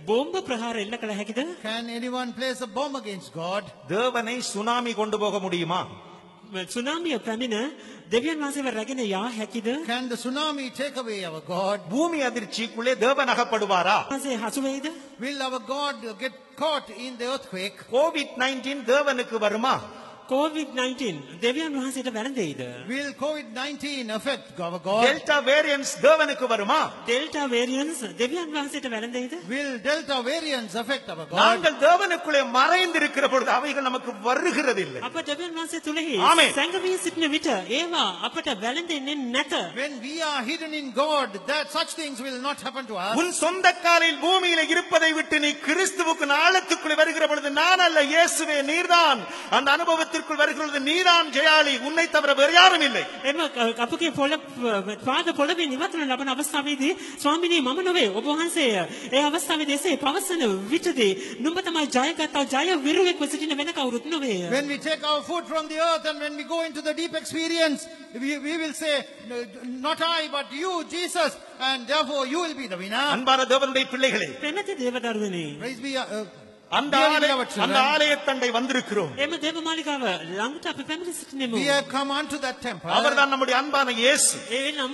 බෝම්බ ප්‍රහාර එල්ල කළ හැකිද? can anyone place a bomb against God? தேவனை சுனாமி கொண்டு போக முடியுமா? සුනාමිය පැමිණ දෙවියන් වහන්සේව රැගෙන යා හැකිද? can the tsunami take away our God? பூமி அதிர்ச்சிக்குள்ளே தேவன் அகப்படுவாரா? වහන්සේ හසු වෙයිද? will our God get caught in the earthquake? COVID-19 தேவனுக்கு வருமா? COVID-19 දෙවියන් වහන්සේට වැළඳෙයිද? will COVID-19 affect our God? Delta variance தேவனுக்கு வருமா? ඩෙල්ටා වේරියන්ස් දෙවියන් වහන්සේට වැළඳෙයිද? will Delta variants affect our God? நாங்கள் தேவனுக்குள்ளே மறைந்திருக்கிற பொழுது அவைகள் நமக்கு வருகிறதில்லை. අප දෙවියන් වහන්සේ තුළෙහි ආමේන්. සැඟවී සිටින විට ඒවා අපට වැළඳෙන්නේ නැත. when we are hidden in God, that such things will not happen to us. உன் சொந்த காலில் பூமியில இருப்பதை விட்டு நீ கிறிஸ்துவுக்கு ஆழத்துக்குள்ளே வருகிற பொழுது நான் அல்ல இயேசுவே நீர்தான் அந்த அனுபவத்திற்குள் வருகிற பொழுது நீதான் ஜெயாளி உன்னை தவிர வேறு யாரும் இல்லை. එම අපගේ පාද පොළවේ නිවතුන ලබන අවස්ථාවේදී ස්වාමිනී මම නොවේ ඔබ වහන්සේය. ඒ අවස්ථාවේදී එසේ පවසන විටදී නුඹ තමයි ජයගත්තා ජය විරුවෙක්ව සිටින වෙන කවුරුත් නොවේ. when we take our foot from the earth and when we go into the deep experience, we will say, not I but you, Jesus, and therefore you will be the winner. அன்பான தேவனுடைய பிள்ளைகளே, ප්‍රේමති දේවදරුවනේ Praise be அந்த ஆலயத்தண்டை வந்திருக்கிறோம். එම දේව මාලිගාව ළඟට අපි පැමිණ සිටිනෙමු. we have come unto that temple. அவர்தான் நம்முடைய அன்பான இயேசு. ඒ නම්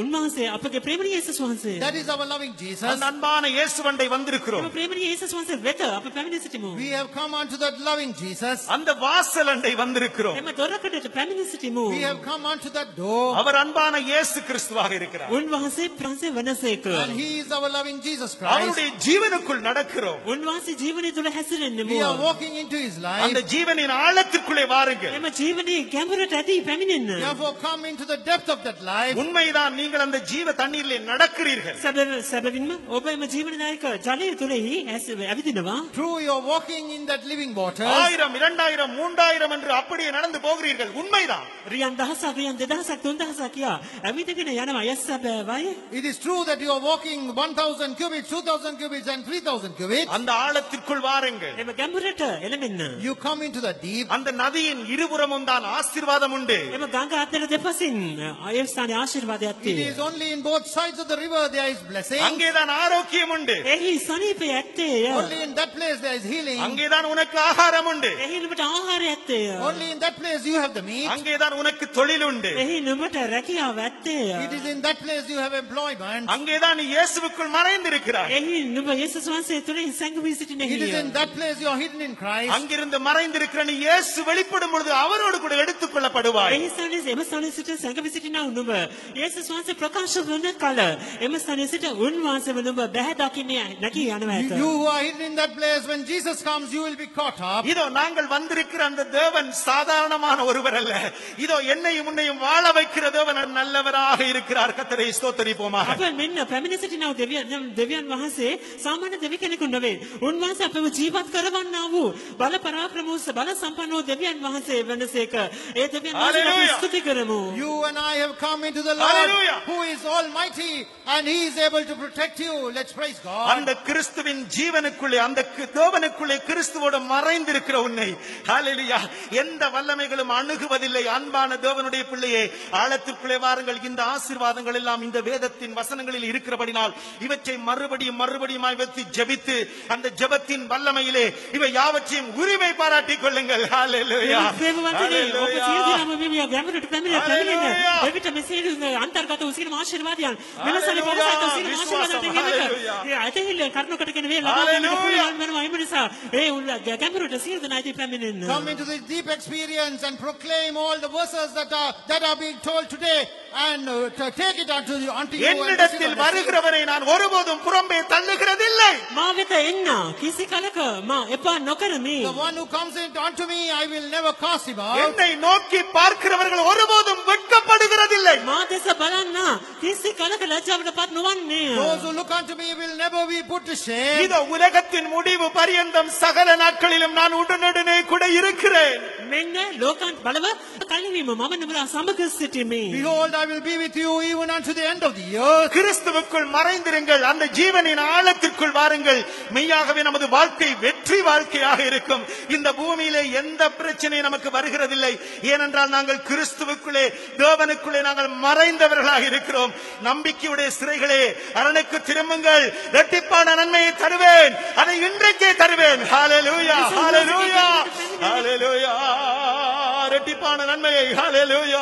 උන්වහන්සේ අපගේ ප්‍රේමණීය යේසුස් වහන්සේ. that is our loving Jesus. அந்த அன்பான இயேசுவண்டை வந்திருக்கிறோம். එම ප්‍රේමණීය යේසුස් වහන්සේ වෙත අපි පැමිණ සිටිමු. we have come unto that loving Jesus. அந்த வாசலண்டை வந்திருக்கிறோம். එම දොරකඩට පැමිණ සිටිමු. we have come unto that door. அவர் அன்பான இயேசு கிறிஸ்துவாக இருக்கிறார். උන්වහන්සේ ප්‍රාන්සේ වනසේක. and he is our loving Jesus Christ. அவருடைய ஜீவனுக்குள் நடக்கிறோம். උන්වහන්සේ ජීවනය තුළ හැසිරෙන්නෙමු. we are walking into his life. அந்த ஜீவனின் ஆழத்திற்குள்ளே வாருங்கள். එම ජීවනයේ ගැඹුරට ඇදී පැමිණෙන්න. therefore come into the depth of that life. உண்மைதான் நீங்கள் அந்த ஜீவ தண்ணீரிலே நடக்கிறீர்கள். සැබවින්ම ඔබ එම ජීවනදායක ජලය තුළෙහි ඇවිදිනවා. true, you are walking in that living water. 1000 2000 3000 என்று அப்படியே நடந்து போகிறீர்கள். உண்மைதான். රියන් දහසක් රියන් 2000ක් 3000ක් කියා ඇවිදගෙන යනවා යස්සබවයි. it is true that you are walking 1000 cubits, 2000 cubits and 3000 cubits. அந்த ஆழத்திற்குள் வாருங்கள். එම ගැඹුරට එළමෙන්න. you come into the deep. அந்த நதியின் இருபுறமும் தான் ஆசீர்வாதம் உண்டு. එම ගඟ අතර දෙපසින් ඒ ස්ථානයේ ආශිර්වාදයක් it is තියෙනවා. only in both sides of the river there is blessing. அங்கேதான் ஆரோக்கியம் உண்டு. එහි සනීපය ඇත්තේය. only in that place there is healing. அங்கேதான் உனக்கு ஆகாரம் உண்டு. එහි නුඹට ආහාරය ඇත්තේය. only in that place you have the meat. அங்கேதான் உனக்கு தொழில் உண்டு. එහි නුඹට රැකියාව ඇත්තේය. it is in that place you have employment. அங்கேதான் நீ இயேசுவுக்குள் மறைந்திருக்கிறாய். එහි නුඹ යේසුස් වහන්සේ තුළින් සැඟවී සිටින it is in that place you are hidden in Christ. அங்கிருந்து மறைந்திருக்கிற நீ இயேசு வெளிப்படும் பொழுது அவரோடு கூட எடுத்துக் கொள்ளப்படுவாய். එහි ස්ථානයේ එම ස්ථානයේ සිට සැඟවි සිටිනා නුඹ යේසුස් වහන්සේ ප්‍රකාශ වන කල එම ස්ථානයේ සිට උන්වහන්සේ නුඹ බැහැ දකින්නේ නැකී යනවා ඇත. You who are hidden in that place, when Jesus comes, you will be caught up. இதோ நாங்கள் வந்திருக்கிற அந்த தேவன் சாதாரணமான ஒருவர் அல்ல. இதோ என்னையும் உன்னையும் வாழ வைக்கிற தேவன் நல்லவராக இருக்கிறார். கர்த்தரை ஸ்தோத்திரிப்போமாக. අප මෙන්න පැමිණ සිටිනා දෙවියන් වහන්සේ සාමාන්‍ය දෙවි කෙනෙකු නෙවෙයි. උන්වහන්සේ අපව ජීවත් කරවන්නා වූ බල පරාක්‍රම වූ බල සම්පන්න වූ දෙවියන් වහන්සේ වෙනසේක. ඒ දෙවියන් වහන්සේ අපි ස්තුති කරමු. You and I have come into the Lord, Hallelujah. who is almighty, and he is able to protect you. Let's praise God. அந்த கிறிஸ்துவின் ஜீவனுக்குள்ளே அந்த தேவனுக்குள்ளே கிறிஸ்துவோடு மறைந்திருக்கிற உன்னை ஹalleluya எந்த வல்லமைகளும் அணுகுவதில்லை. அன்பான தேவனுடைய பிள்ளையே, ஆழத்திற்குள்ளே வாருங்கள். இந்த ஆசீர்வாதங்கள் எல்லாம் இந்த வேதத்தின் வசனங்களில் இருக்கிறபடினால் இவற்றை மறுபடியும் வைத்து ஜெபித்து அந்த ஜெபத்தின் வல்லமையிலே இவை யாவற்றையும் உரிமை பாராட்டிக் கொள்ளுங்கள். ஹalleluya. එවිට මෙසේ අන්තර්ගත වූ සියලුම ආශිර්වාදයන් මෙලෙසම පොරසත් සියලුම ආශිර්වාදයන් ඇතහිල්ල කරුණකට කියන වේ ලබා දෙන්න පුළුවන් වෙනවා. ඒ නිසා ඒ ගැඹුරට සියලු දෙනා ඉදී පැමිණෙන්න. Come into this deep experience and proclaim all the verses that are being told today, and take it unto you. என்னிடத்தில் வருகிறவரை நான் ஒருபோதும் புறம்பே தள்ளுகிறதில்லை. මා වෙත එන්න කිසි කලක මා එපා නොකරමි. The one who comes unto me, I will never cast him out. என்னை நோக்கி பார்க்கிறவர்கள் ஒருபோதும் வெட்கப்படுகிறதில்லை. මා දෙස බලන්න කිසි කලක ලැජ්ජාවටපත් නොවන්නේ. Those who look unto me will never be put to shame. இதோ உலகத்தின் முடிவு பரியந்தம் சகல நாட்களிலும் நான் உடனுடனே கூட இருக்கிறேன். මෙන්න ලෝකාන්ත බලව කල්වීම මම නුඹලා සමග සිටිමි. Behold, I will be with you even unto the end of the earth. கிறிஸ்துவுக்குள் மறைந்திருங்கள். அந்த ஜீவனின் ஆழத்திற்குள் வாருங்கள். மெய்யாகவே நமது வாழ்க்கை வெற்றி வாழ்க்கையாக இருக்கும். இந்த பூமியிலே எந்த பிரச்சனை நமக்கு வருகிறதில்லை. ஏனென்றால் நாங்கள் கிறிஸ்துவுக்குள்ளே தேவனுக்குள்ளே நாங்கள் மறைந்தவர்களாக இருக்கிறோம். நம்பிக்கையுடைய சிறைகளே, அரணுக்கு திரும்புங்கள். இரட்டிப்பான நன்மையை தருவேன். அதை இன்றைக்கே தருவேன். ஹalleluya, ஹalleluya, ஹalleluya. இரட்டிப்பான நன்மையை ஹalleluya,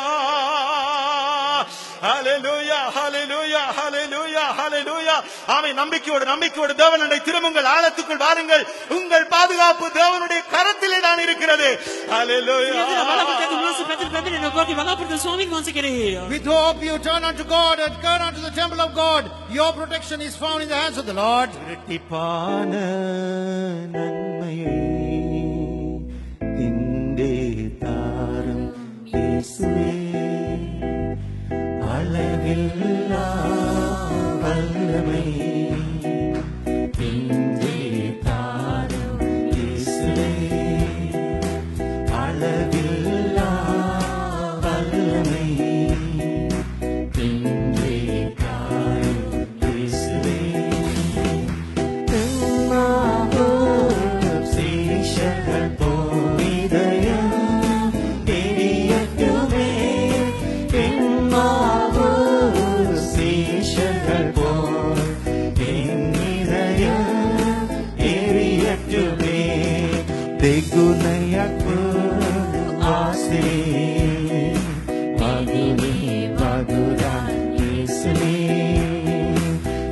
ஹalleluya, ஹalleluya, ஹalleluya, ஹalleluya. ஆமென். நம்பிக்கையோடு தேவனுடைய திரும்புங்கள். ஆழத்துக்குள் வாருங்கள். உங்கள் பாதுகாப்பு தேவனுடைய கரத்திலே தான் இருக்கிறது. ஹalleluya. With hope you turn unto God and turn unto the temple of God. Your protection is found in the hands of the Lord. இரட்டிப்பான நன்மையை இன்றே தாரும் இயேசுவே, அளவில்லா வல்லமை இன்றே தாரும் இயேசுவே, அளவில்லா வல்லமை இன்றே தாரும் இயேசுவே. சீஷர்கள் போதயம் தெரியட்டுமே, சீஷர்கள் போல் என்னிதயம் எரியட்டுமே. தெகுனையக்கு ஆசை மகுனி மகுரா இயேசுவே,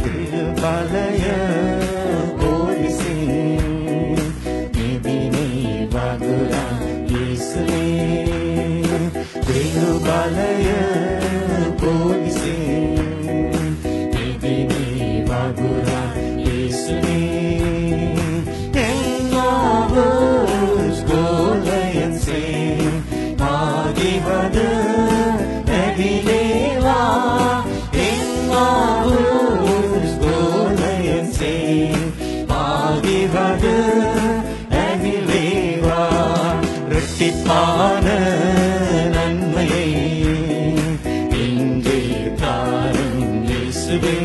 திருபலய போலிசே நிதினி மகுரா இயேசுவே, திருபலய போலிசே நிதினி மகுரா இயேசுவே. ஆகிவது நதிலேவா ஆகிவது நதிலேவா. இரட்டிப்பான நன்மையை இன்றே தாரும் இயேசுவே,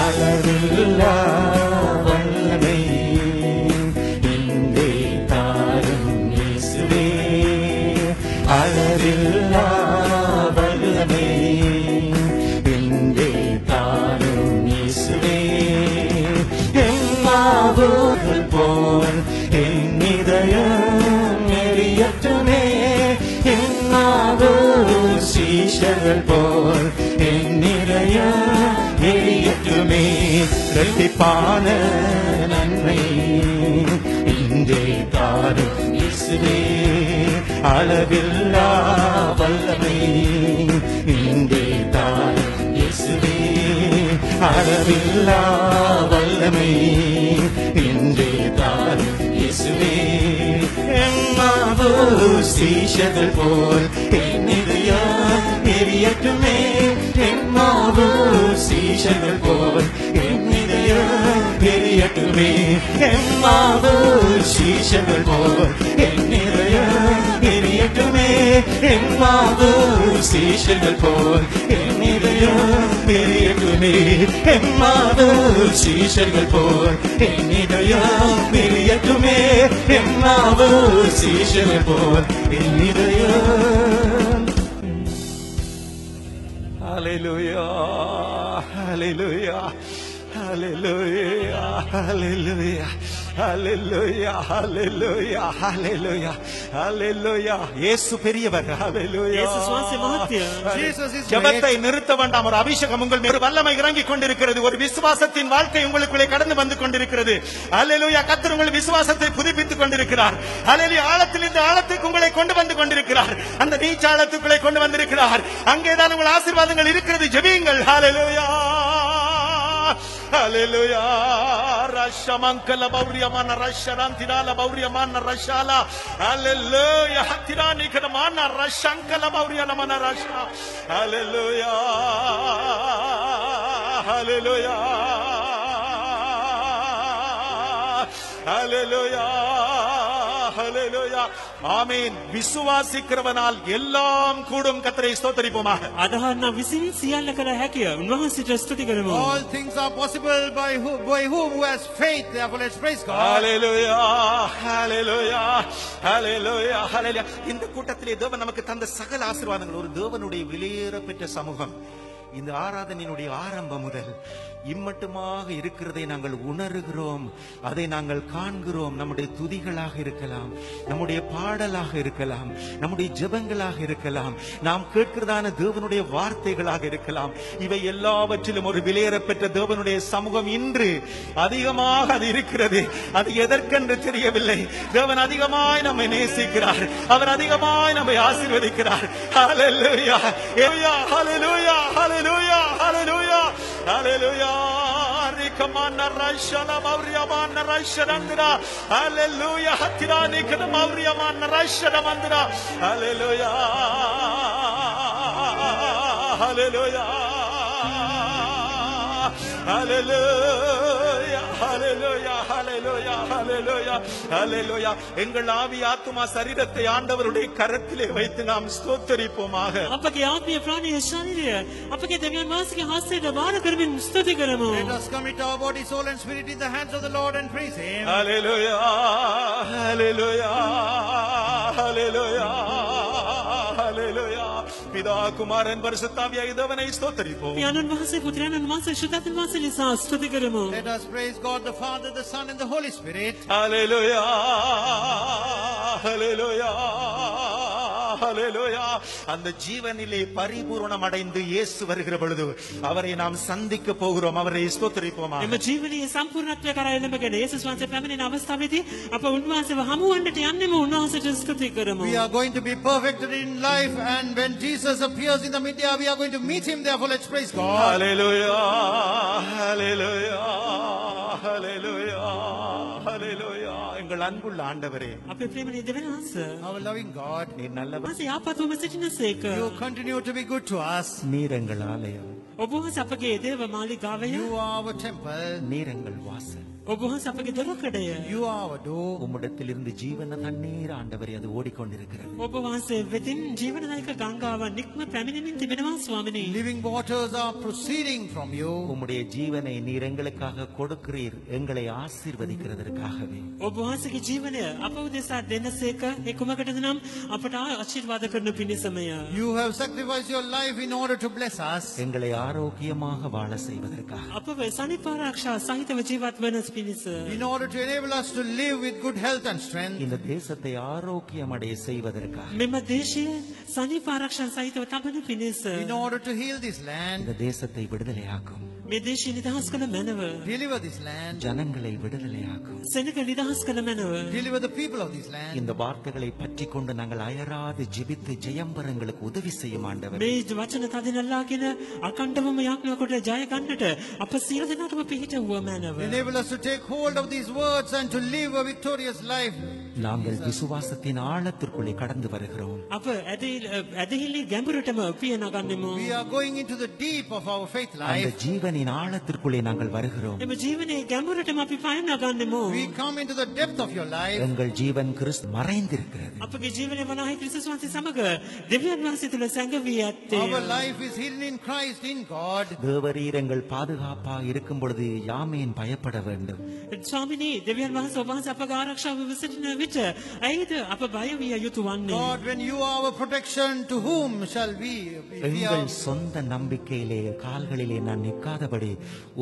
அளவில்லா வல்லமை இன்றே தாரும் இயேசுவே, அளவில்லா வல்லமை இன்றே தாரும் இயேசுவே. எல்லாவர்கள் போல் என் இதயம் எரியட்டுமே, எல்லாவரும் சீஷர்கள் போல் என் இதயம் எரியட்டுமே. இரட்டிப்பான நன்மை தாரும் இயேசுவே அளவில்லா வல்லமை இங்கே தாரும் இயேசுவே அளவில்லா வல்லமை இங்கே தாரும் இயேசுவே எம்மாவோ சீஷர்கள் போல் என்னிதயம் எரியட்டுமே எம்மாவோ சீஷர்கள் போல் என்னிதயம் எரியட்டுமே எம்மாவோ சீஷர்கள் போல் என்னிதயம் எரியட்டுமே எம்மாவோ சீஷர்கள் போல் என்னிதயம் எரியட்டுமே எம்மாவோ சீஷர்கள் போல் என்னிதயம் எரியட்டுமே எம்மாவோ சீஷர்கள் போல் என்னிதயம். Hallelujah, hallelujah, hallelujah, hallelujah, hallelujah, hallelujah, hallelujah, hallelujah. இயேசு பெரியவர். Hallelujah. இயேசு சுவாசி மகத்திய. Jesus is ஜெபத்தை great. நிறுத்த வேண்டாம். ஒரு அபிஷேகம் உங்கள் மேல் வல்லமை இறங்கி கொண்டிருக்கிறது. ஒரு விசுவாசத்தின் வாழ்க்கை உங்களுக்குள்ளே கடந்து வந்து கொண்டிருக்கிறது. Hallelujah. கர்த்தர் உங்கள் விசுவாசத்தை புதுப்பித்துக் கொண்டிருக்கிறார். Hallelujah. ஆழத்திலிருந்து ஆழத்துக்கு உங்களை கொண்டு வந்து கொண்டிருக்கிறார். அந்த நீச்சாழத்துக்குள்ளே கொண்டு வந்திருக்கிறார். அங்கேதான் உங்கள் ஆசீர்வாதங்கள் இருக்கிறது. ஜெபியுங்கள். Hallelujah. Hallelujah. Rashamankala Bauriamana Rasharantila Bauriamana Rashala. Hallelujah. Hatirani Kadamana Rashankala Bauriamana Rasha. Hallelujah. Hallelujah. Hallelujah. Hallelujah. ஆமென். விசுவாசிக்கிறவனால் எல்லாம் கூடும். கர்த்தரை ஸ்தோத்திரிப்போமாக. අදහන්න විසින් සියල්ල කළ හැකිය. උන්වහන්සේට ස්තුති කරමු. All things are possible by whom who has faith. Therefore, let's praise God. Hallelujah. Hallelujah. Hallelujah. Hallelujah. இந்த கூட்டத்திலே தேவன் நமக்கு தந்த சகல ஆசீர்வாதங்கள் ஒரு தேவனுடைய விலையேற பெற்ற சமூகம். இந்த ஆராதனையினுடைய ஆரம்பம் முதல் இம்மட்டுமாக இருக்கிறதை நாங்கள் உணர்கிறோம். அதை நாங்கள் காண்கிறோம். நம்முடைய துதிகளாக இருக்கலாம், நம்முடைய பாடலாக இருக்கலாம், நம்முடைய ஜெபங்களாக இருக்கலாம், நாம் கேட்கிறதான தேவனுடைய வார்த்தைகளாக இருக்கலாம். இவை எல்லாவற்றிலும் ஒரு விலையேற பெற்ற தேவனுடைய சமூகம் இன்று அதிகமாக அது இருக்கிறது. அது எதற்கென்று தெரியவில்லை. தேவன் அதிகமாய் நம்மை நேசிக்கிறார். அவர் அதிகமாய் நம்மை ஆசீர்வதிக்கிறார். ஹalleluya. ஹalleluya. ஹalleluya. ஹalleluya. ஹalleluya. Rikamana Rashala Mauriamana Rasharandra. Hallelujah. Hatirani Kana Mauriamana Rasharamandra. Hallelujah. Hallelujah. Hallelujah. Hallelujah. Hallelujah. Hallelujah. Hallelujah. எங்கள் ஆவி ஆத்துமா சரீரத்தை ஆண்டவருடைய கரத்திலே வைத்து நாம் ஸ்தோத்திரிப்போமாக. අපගේ ආත්මීය ප්‍රාණීය ශරීරය අපගේ දෙවියන් වහන්සේගේ හස්තයට බාර කරමින් ස්තුති කරමු. Let us commit our body, soul and spirit in the hands of the Lord and praise Him. Hallelujah. Hallelujah. Hallelujah. Hallelujah. பிதா குமாரன் பரிசுத்தாவியாகிய தேவனை ஸ்தோத்திரிப்போம். පියාණන් වහන්සේ පුත්‍රයන්න් වහන්සේ ශුද්ධාත්ම වහන්සේ නිසා ස්තුති කරමු. Let us praise God the Father, the Son and the Holy Spirit. Hallelujah. Hallelujah. Hallelujah. அந்த ஜீவனிலே பரிபூரணம் அடைந்து இயேசு வருகிற பொழுது அவரை நாம் சந்திக்க போகிறோம். அவரை ஸ்தோத்திரிப்போமாக. එම ජීවනයේ සම්පූර්ණත්වය කරා එළඹගෙන යේසුස් වහන්සේ පැමිණෙන අවස්ථාවේදී අප උන්වහන්සේව හමු වන්නට යන්නෙමු. උන්වහන්සේට ස්තුති කරමු. We are going to be perfected in life, and when Jesus appears in the media, we are going to meet Him. Therefore, let's praise God. Hallelujah. Hallelujah. Hallelujah. Hallelujah. எங்கள் அன்புள்ள ஆண்டவரே, අපේ ප්‍රේමණීය දෙවියන් වහන්සේ Our loving God, நீ நல்லவர். වහන්සේ යාපත්වම සිටිනසේක. You continue to be good to us. நீர் எங்கள் ஆலயம், ඔබ වහන්සේ අපගේ දේව මාලිගාවය. You are our temple. நீர் எங்கள் வாசல். ඔබ වහන්සේ අපගේ දොරකඩය. You are our door. உம்மிடத்திலிருந்து ஜீவன தண்ணீர் ஆண்டவரே அது ஓடிக்கொண்டிருக்கிறது. ඔබ වහන්සේ වෙතින් ජීවනදායක ගංගාව නික්ම පැමිණෙමින් තිබෙනවා ස්වාමිනේ. Living waters are proceeding from you. உம்முடைய ஜீவனை நீர் எங்களுக்காக கொடுக்கிறீர், எங்களை ஆசீர்வதிக்கிறதற்காகவே. ඔබ වහන්සේගේ ජීවනය අප උදෙසා දෙනසේක. ඒ කුමකටද නම් අපට ආශිර්වාද කරන පිණිසමය. You have sacrificed your life in order to bless us. எங்களை ஆரோக்கியமாக வாழ செய்வதற்காக. අපව සනිපාරක්ෂා සහිතව ජීවත් වන පිණිස. In order to enable us to live with good health and strength. இந்த தேசத்தை ஆரோக்கியமடைய செய்வதற்காக. මෙම දේශය සනිපාරක්ෂා සහිතව තබන පිණිස. In order to heal this land. இந்த தேசத்தை விடுதலையாக்கும். මේ දේශය නිදහස් කළ මැනව. Deliver this land. ஜனங்களை விடுதலையாக்கும். සෙනක නිදහස් කළ මැනව. Deliver the people of this land. இந்த வார்த்தைகளை பற்றி கொண்டு நாங்கள் அயராது ஜெபித்து ஜெயம் பெற எங்களுக்கு உதவி செய்யும் ஆண்டவர். මේ වචන තදිනල්ලාගෙන අකණ්ඩවම යාඥා කොට ජය ගන්නට අප සියලු දෙනාටම පිහිටවුව මැනව. Enable us to take hold of these words and to live a victorious life. நாங்கள் விசுவாசத்தின் ஆழத்திற்குள்ளே கடந்து வருகிறோம். අප ඇදහිලි ගැඹුරටම පිය නගන්නෙමු. We are going into the deep of our faith அந்த life. ஜீவனின் ஆழத்திற்குள்ளே நாங்கள் வருகிறோம். එම ජීවනයේ ගැඹුරටම අපි පය නගන්නෙමු. We come into the depth of your life. எங்கள் ஜீவன் கிறிஸ்து மறைந்திருக்கிறது. අපගේ ජීවනය වනාහි ක්‍රිස්තුස් වහන්සේ සමග දෙවියන් වහන්සේ තුළ සැඟවී ඇත්තේ. Our life is hidden in Christ, in God. தேவரீர் எங்கள் பாதுகாப்பா இருக்கும் பொழுது யாமேன் பயப்பட வேண்டும். ස්වාමිනී දෙවියන් වහන්සේ ඔබ වහන්සේ අපගේ ආරක්ෂාව විසිටින විට ඇයිද අප බය විය යුතු වන්නේ? God, when you are our protection, to whom shall we எங்கள் fear? சொந்த நம்பிக்கையிலே கால்களிலே நான் நிற்காதபடி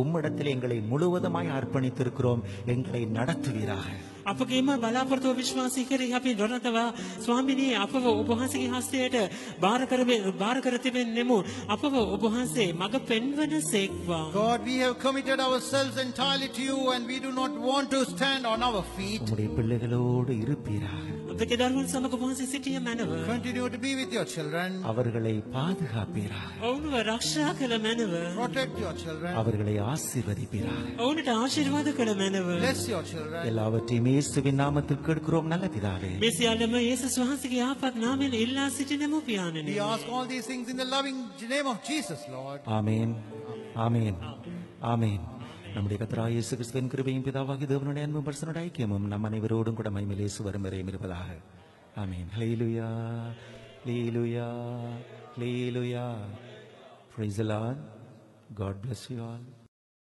உம்மிடத்தில் எங்களை முழுவதுமாய் அர்ப்பணித்திருக்கிறோம். எங்களை நடத்துவீராக. අපගේම බලාපොරොත්තුව විශ්වාසී කරේ අපි නොරතවා ස්වාමිනී අපව ඔබ වහන්සේගේ හස්තයට බාර කර තිබෙන්නෙමු. අපව ඔබ වහන්සේ මඟ පෙන්වන සේක්වා. God, we have committed ourselves entirely to you and we do not want to stand on our feet. உம்முடைய பிள்ளைகளோடு இருப்பீராக. අපගේ දරුවන් සමග ඔබ වහන්සේ සිටිය මැනව. Continue to be with your children. அவர்களை பாதுகாப்பீராக. ඔවුන්ව රක්ෂා කළ මැනව. Protect your children. அவர்களை ஆசீர்வதிப்பீராக. ඔවුන්ට ආශිර්වාද කළ මැනව. Bless your children. எல்லாவற்றையும் இயேசுவின் நாமத்தில் கேட்கிறோம் நல்ல பிதாவே. මේ සියල්ලම යේසුස් වහන්සේගේ ආපත් නාමයෙන් ඉල්ලා සිටිනෙමු පියාණනි. We ask all these things in the loving name of Jesus, Lord. ஆமென். ஆமென். ஆமென். நம்முடைய கர்த்தராகிய இயேசு கிறிஸ்துவின் கிருபையும் பிதாவாகிய தேவனுடைய அன்பும் பரிசுத்த ஐக்கியமும் நம் அனைவரோடும் கூட மகிமையிலே வரும் வரையும் இருப்பதாக. ஆமென். ஹல்லேலூயா. ஹல்லேலூயா. ஹல்லேலூயா. Praise the Lord. God bless you all.